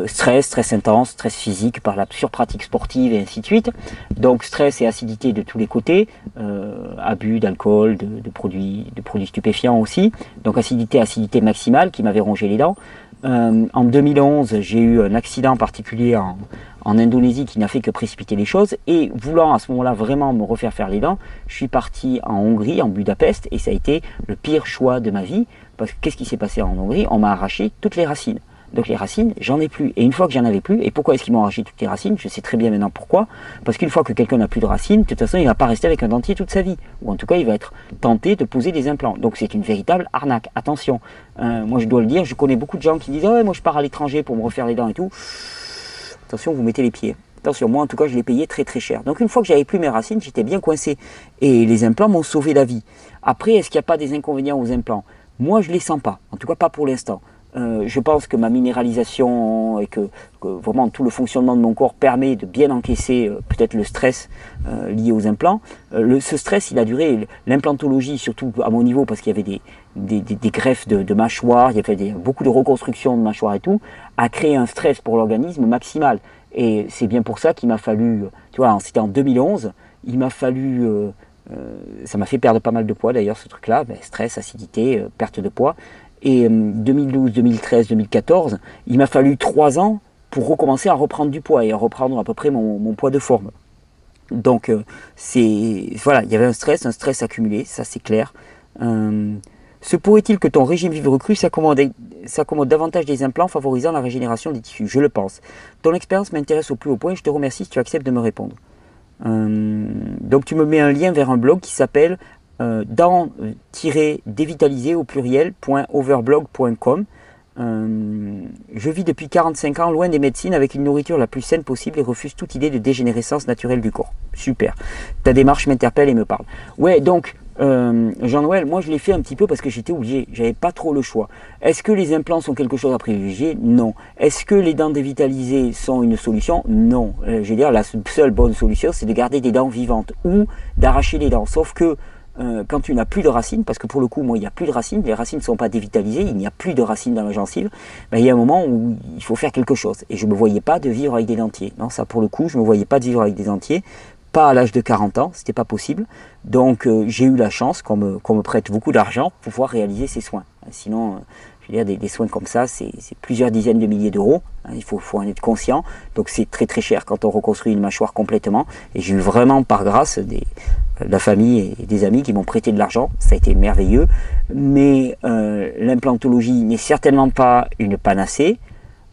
Stress intense, stress physique par la surpratique sportive et ainsi de suite. Donc stress et acidité de tous les côtés, abus d'alcool, de produits stupéfiants aussi. Donc acidité maximale qui m'avait rongé les dents. En 2011, j'ai eu un accident particulier en Indonésie qui n'a fait que précipiter les choses, et voulant à ce moment-là vraiment me refaire faire les dents, je suis parti en Hongrie, en Budapest, et ça a été le pire choix de ma vie, parce que qu'est-ce qui s'est passé en Hongrie? On m'a arraché toutes les racines. Donc les racines, j'en ai plus. Et une fois que j'en avais plus, et pourquoi est-ce qu'ils m'ont arraché toutes les racines? Je sais très bien maintenant pourquoi. Parce qu'une fois que quelqu'un n'a plus de racines, de toute façon, il ne va pas rester avec un dentier toute sa vie. Ou en tout cas, il va être tenté de poser des implants. Donc c'est une véritable arnaque. Attention, moi je dois le dire, je connais beaucoup de gens qui disent « Ouais, moi je pars à l'étranger pour me refaire les dents et tout. » Attention, vous mettez les pieds. Attention, moi en tout cas, je l'ai payé très très cher. Donc une fois que j'avais plus mes racines, j'étais bien coincé. Et les implants m'ont sauvé la vie. Après, est-ce qu'il n'y a pas des inconvénients aux implants? Moi, je ne les sens pas. En tout cas, pas pour l'instant. Je pense que ma minéralisation et que vraiment tout le fonctionnement de mon corps permet de bien encaisser peut-être le stress lié aux implants. Ce stress, il a duré, l'implantologie, surtout à mon niveau, parce qu'il y avait des greffes de mâchoire, il y avait beaucoup de reconstruction de mâchoire et tout, a créé un stress pour l'organisme maximal. Et c'est bien pour ça qu'il m'a fallu, tu vois, c'était en 2011, il m'a fallu... ça m'a fait perdre pas mal de poids d'ailleurs, ce truc-là, stress, acidité, perte de poids. Et 2012, 2013, 2014, il m'a fallu 3 ans pour recommencer à reprendre du poids et à reprendre à peu près mon poids de forme. Donc voilà, il y avait un stress accumulé, ça c'est clair. Se pourrait-il que ton régime vivre cru s'accommode davantage des implants, favorisant la régénération des tissus? Je le pense. Ton expérience m'intéresse au plus haut point, je te remercie si tu acceptes de me répondre. Donc tu me mets un lien vers un blog qui s'appelle dents-dévitalisées au pluriel .overblog.com. Je vis depuis 45 ans loin des médecines avec une nourriture la plus saine possible et refuse toute idée de dégénérescence naturelle du corps. Super. Ta démarche m'interpelle et me parle. Ouais, donc, Jean-Noël, moi je l'ai fait un petit peu parce que j'étais obligé, j'avais pas trop le choix. Est-ce que les implants sont quelque chose à privilégier? Non. Est-ce que les dents dévitalisées sont une solution? Non. Je veux dire, la seule bonne solution, c'est de garder des dents vivantes ou d'arracher les dents. Sauf que quand tu n'as plus de racines, parce que pour le coup, moi, il n'y a plus de racines, les racines ne sont pas dévitalisées, il n'y a plus de racines dans la gencive, ben, il y a un moment où il faut faire quelque chose. Et je ne me voyais pas de vivre avec des dentiers. Non, ça pour le coup, je ne me voyais pas de vivre avec des dentiers. Pas à l'âge de 40 ans, c'était pas possible. Donc j'ai eu la chance qu'on me prête beaucoup d'argent pour pouvoir réaliser ces soins. Sinon, je veux dire, des soins comme ça, c'est plusieurs dizaines de milliers d'euros. Il faut en être conscient. Donc c'est très très cher quand on reconstruit une mâchoire complètement. Et j'ai eu vraiment par grâce de la famille et des amis qui m'ont prêté de l'argent. Ça a été merveilleux. Mais l'implantologie n'est certainement pas une panacée.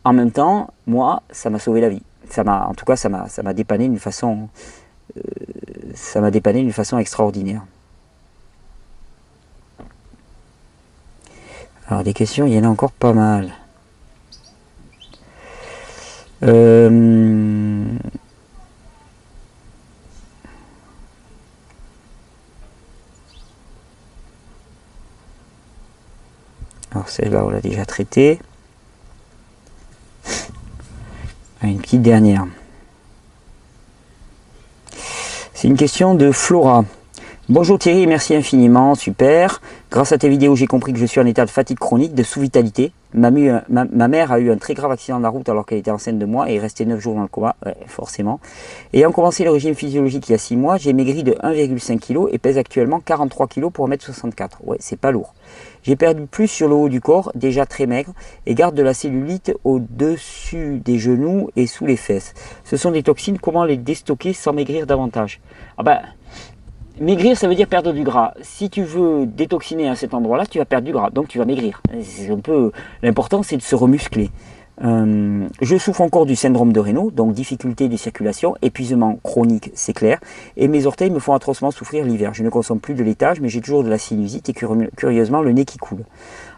En même temps, moi, ça m'a sauvé la vie. En tout cas, ça m'a dépanné d'une façon... ça m'a dépanné d'une façon extraordinaire. Alors des questions, il y en a encore pas mal. Alors celle-là, on l'a déjà traitée. Une petite dernière. C'est une question de Flora. Bonjour Thierry, merci infiniment, super. Grâce à tes vidéos, j'ai compris que je suis en état de fatigue chronique, de sous-vitalité. Ma mère a eu un très grave accident de la route alors qu'elle était enceinte de moi et est restée 9 jours dans le coma, ouais, forcément. Ayant commencé le régime physiologique il y a 6 mois, j'ai maigri de 1,5 kg et pèse actuellement 43 kg pour 1m64. Ouais, c'est pas lourd. J'ai perdu plus sur le haut du corps, déjà très maigre, et garde de la cellulite au-dessus des genoux et sous les fesses. Ce sont des toxines, comment les déstocker sans maigrir davantage? Ah ben, maigrir, ça veut dire perdre du gras. Si tu veux détoxiner à cet endroit-là, tu vas perdre du gras, donc tu vas maigrir. C'est un peu l'important, c'est de se remuscler. Je souffre encore du syndrome de Raynaud, donc difficulté de circulation, épuisement chronique, c'est clair, et mes orteils me font atrocement souffrir l'hiver. Je ne consomme plus de laitage, mais j'ai toujours de la sinusite et curieusement le nez qui coule.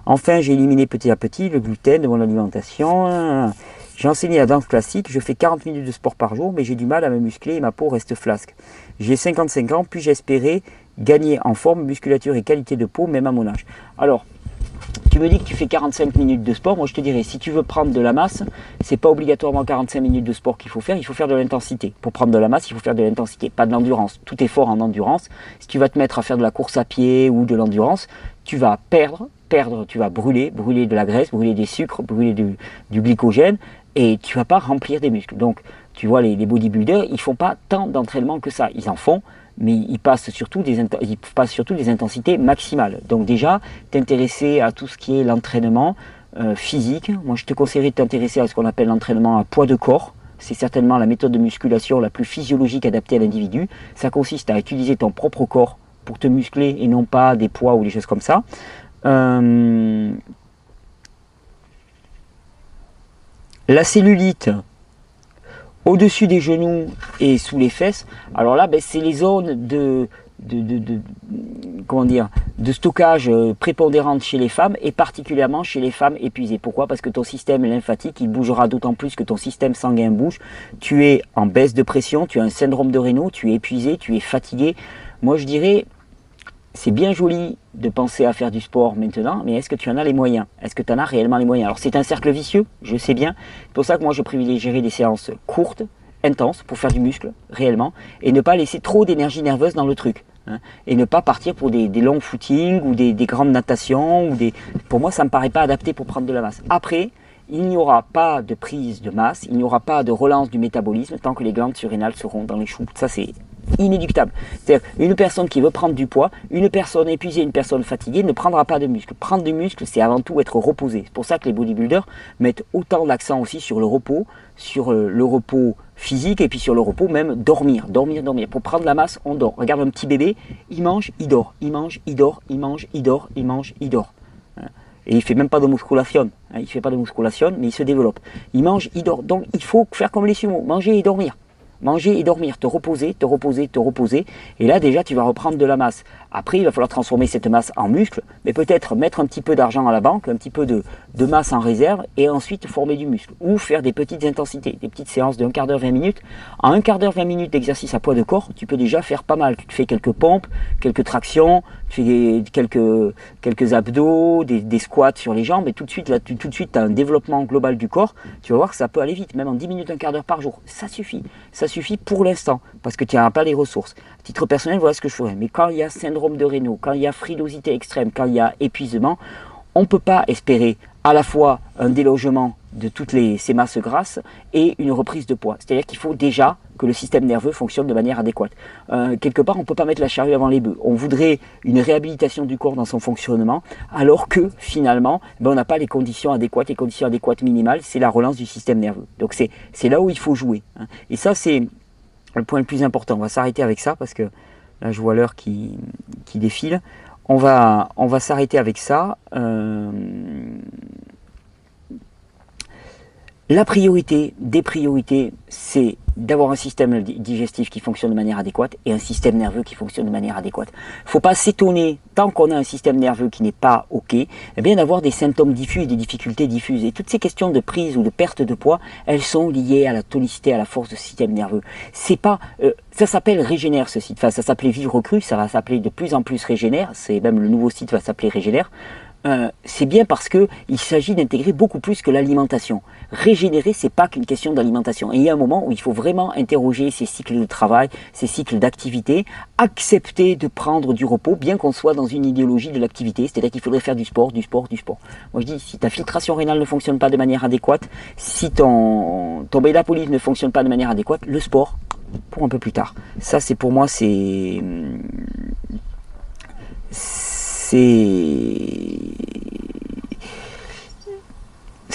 Enfin, j'ai éliminé petit à petit le gluten de mon alimentation. J'ai enseigné la danse classique, je fais 40 minutes de sport par jour, mais j'ai du mal à me muscler et ma peau reste flasque. J'ai 55 ans, puis j'espérais gagner en forme, musculature et qualité de peau, même à mon âge. Alors, tu me dis que tu fais 45 minutes de sport, moi je te dirais, si tu veux prendre de la masse, c'est pas obligatoirement 45 minutes de sport qu'il faut faire de l'intensité. Pour prendre de la masse, il faut faire de l'intensité, pas de l'endurance. Tout est fort en endurance. Si tu vas te mettre à faire de la course à pied ou de l'endurance, tu vas perdre, tu vas brûler de la graisse, brûler des sucres, brûler du glycogène, et tu vas pas remplir des muscles. Donc, tu vois, les bodybuilders, ils font pas tant d'entraînement que ça. Ils en font, mais ils passent surtout des intensités maximales. Donc déjà, t'intéresser à tout ce qui est l'entraînement physique. Moi, je te conseillerais de t'intéresser à ce qu'on appelle l'entraînement à poids de corps. C'est certainement la méthode de musculation la plus physiologique adaptée à l'individu. Ça consiste à utiliser ton propre corps pour te muscler et non pas des poids ou des choses comme ça. La cellulite au-dessus des genoux et sous les fesses, alors là, ben, c'est les zones de stockage prépondérante chez les femmes et particulièrement chez les femmes épuisées. Pourquoi? Parce que ton système lymphatique, il bougera d'autant plus que ton système sanguin bouge. Tu es en baisse de pression, tu as un syndrome de Raynaud, tu es épuisé, tu es fatigué. Moi, je dirais, c'est bien joli de penser à faire du sport maintenant, mais est-ce que tu en as les moyens? Est-ce que tu en as réellement les moyens? Alors c'est un cercle vicieux, je sais bien. C'est pour ça que moi je privilégierais des séances courtes, intenses, pour faire du muscle, réellement, et ne pas laisser trop d'énergie nerveuse dans le truc. Hein, et ne pas partir pour des longs footings ou des grandes natations. Pour moi, ça ne me paraît pas adapté pour prendre de la masse. Après, il n'y aura pas de prise de masse, il n'y aura pas de relance du métabolisme tant que les glandes surrénales seront dans les choux. Ça, c'est inéluctable. C'est-à-dire, une personne qui veut prendre du poids, une personne épuisée, une personne fatiguée ne prendra pas de muscle. Prendre du muscle, c'est avant tout être reposé. C'est pour ça que les bodybuilders mettent autant d'accent aussi sur le repos physique et puis sur le repos même dormir. Pour prendre la masse, on dort. Regarde un petit bébé, il mange, il dort. Il mange, il dort, il mange, il dort, il mange, il dort. Et il ne fait même pas de musculation. Il ne fait pas de musculation, mais il se développe. Il mange, il dort. Donc il faut faire comme les sumo, manger et dormir. Manger et dormir, te reposer, te reposer, te reposer. Et là, déjà, tu vas reprendre de la masse. Après, il va falloir transformer cette masse en muscle, mais peut-être mettre un petit peu d'argent à la banque, un petit peu de masse en réserve, et ensuite former du muscle. Ou faire des petites intensités, des petites séances de 1 quart d'heure, 20 minutes. En 1 quart d'heure, 20 minutes d'exercice à poids de corps, tu peux déjà faire pas mal. Tu te fais quelques pompes, quelques tractions, tu fais quelques abdos, des squats sur les jambes, et tout de suite, là, tu as un développement global du corps. Tu vas voir que ça peut aller vite, même en 10 minutes, 1 quart d'heure par jour. Ça suffit. Ça suffit pour l'instant, parce que tu n'as pas les ressources. À titre personnel, voilà ce que je ferais. Mais quand il y a syndrome de Raynaud, quand il y a frilosité extrême, quand il y a épuisement, on ne peut pas espérer à la fois un délogement de toutes ces masses grasses et une reprise de poids. C'est-à-dire qu'il faut déjà que le système nerveux fonctionne de manière adéquate. Quelque part, on ne peut pas mettre la charrue avant les bœufs. On voudrait une réhabilitation du corps dans son fonctionnement, alors que finalement, on n'a pas les conditions adéquates. Les conditions adéquates minimales, c'est la relance du système nerveux. Donc c'est là où il faut jouer. Et ça, c'est le point le plus important. On va s'arrêter avec ça, parce que là, je vois l'heure qui défile. On va s'arrêter avec ça. La priorité des priorités, c'est d'avoir un système digestif qui fonctionne de manière adéquate et un système nerveux qui fonctionne de manière adéquate. Il ne faut pas s'étonner, tant qu'on a un système nerveux qui n'est pas OK, eh bien d'avoir des symptômes diffus et des difficultés diffuses. Et toutes ces questions de prise ou de perte de poids, elles sont liées à la tonicité, à la force du système nerveux. C'est pas, ça s'appelle Régénère ce site, enfin ça s'appelait Vivre Cru, ça va s'appeler de plus en plus Régénère, c'est même le nouveau site va s'appeler Régénère. C'est bien parce qu'il s'agit d'intégrer beaucoup plus que l'alimentation. Régénérer, c'est pas qu'une question d'alimentation. Et il y a un moment où il faut vraiment interroger ces cycles de travail, ces cycles d'activité, accepter de prendre du repos, bien qu'on soit dans une idéologie de l'activité, c'est-à-dire qu'il faudrait faire du sport, du sport, du sport. Moi je dis, si ta filtration rénale ne fonctionne pas de manière adéquate, si ton bêta-polype ne fonctionne pas de manière adéquate, le sport, pour un peu plus tard. Ça, c'est pour moi, c'est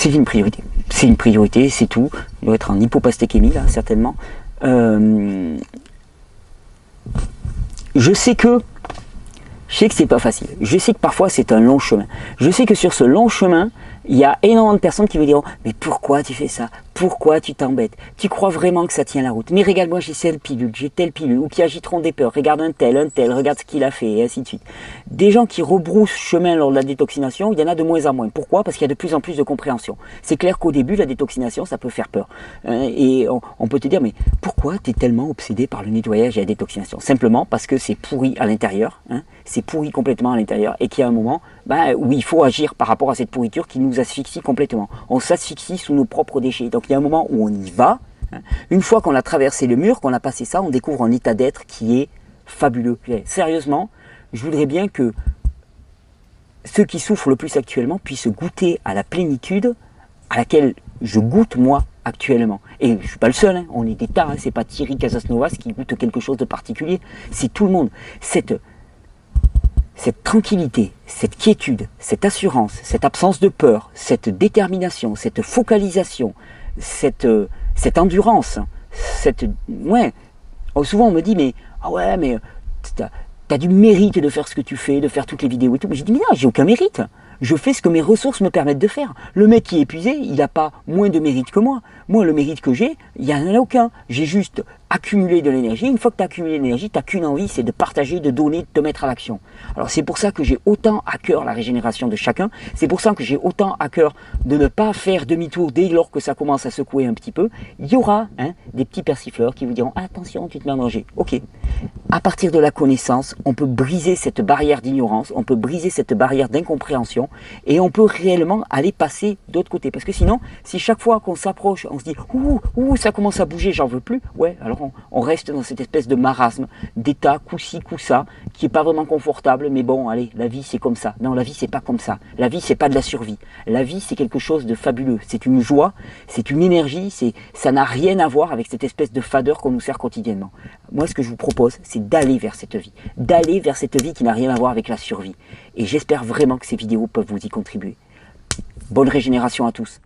une priorité. C'est une priorité, c'est tout. Il doit être en hypopastéchémie, là, certainement. Je sais que c'est pas facile. Je sais que parfois c'est un long chemin. Je sais que sur ce long chemin, il y a énormément de personnes qui me diront « Mais pourquoi tu fais ça? Pourquoi tu t'embêtes? Tu crois vraiment que ça tient la route? Mais regarde, moi j'ai telle pilule, ou qui agiteront des peurs. Regarde un tel, regarde ce qu'il a fait, et ainsi de suite. » Des gens qui rebroussent chemin lors de la détoxination, il y en a de moins en moins. Pourquoi? Parce qu'il y a de plus en plus de compréhension. C'est clair qu'au début, la détoxination, ça peut faire peur. Et on peut te dire « Mais pourquoi tu es tellement obsédé par le nettoyage et la détoxination? » Simplement parce que c'est pourri à l'intérieur, c'est pourri complètement à l'intérieur, et qu'il y a un moment où il faut agir par rapport à cette pourriture qui nous asphyxie complètement. On s'asphyxie sous nos propres déchets. Donc il y a un moment où on y va. Une fois qu'on a traversé le mur, qu'on a passé ça, on découvre un état d'être qui est fabuleux. Sérieusement, je voudrais bien que ceux qui souffrent le plus actuellement puissent goûter à la plénitude à laquelle je goûte moi actuellement. Et je suis pas le seul, on est des tas, c'est pas Thierry Casasnovas qui goûte quelque chose de particulier, c'est tout le monde. Cette tranquillité, cette quiétude, cette assurance, cette absence de peur, cette détermination, cette focalisation, cette endurance, souvent on me dit mais t'as du mérite de faire ce que tu fais, de faire toutes les vidéos et tout. Mais j'ai dit mais non, j'ai aucun mérite. Je fais ce que mes ressources me permettent de faire. Le mec qui est épuisé, il n'a pas moins de mérite que moi. Moi, le mérite que j'ai, il n'y en a aucun. J'ai juste accumulé de l'énergie. Une fois que tu as accumulé de l'énergie, tu n'as qu'une envie, c'est de partager, de donner, de te mettre à l'action. Alors c'est pour ça que j'ai autant à cœur la régénération de chacun. C'est pour ça que j'ai autant à cœur de ne pas faire demi-tour dès lors que ça commence à secouer un petit peu. Il y aura des petits persifleurs qui vous diront « Attention, tu te mets en danger ». Ok. À partir de la connaissance, on peut briser cette barrière d'ignorance, on peut briser cette barrière d'incompréhension et on peut réellement aller passer d'autre côté. Parce que sinon, si chaque fois qu'on s'approche, on se dit « Ouh, ça commence à bouger, j'en veux plus », ouais, alors on reste dans cette espèce de marasme, d'état, coup-ci, coup-ça, qui n'est pas vraiment confortable, mais bon, allez, la vie c'est comme ça. Non, la vie c'est pas comme ça. La vie c'est pas de la survie. La vie c'est quelque chose de fabuleux. C'est une joie, c'est une énergie, ça n'a rien à voir avec cette espèce de fadeur qu'on nous sert quotidiennement. Moi, ce que je vous propose, c'est d'aller vers cette vie qui n'a rien à voir avec la survie. Et j'espère vraiment que ces vidéos peuvent vous y contribuer. Bonne régénération à tous.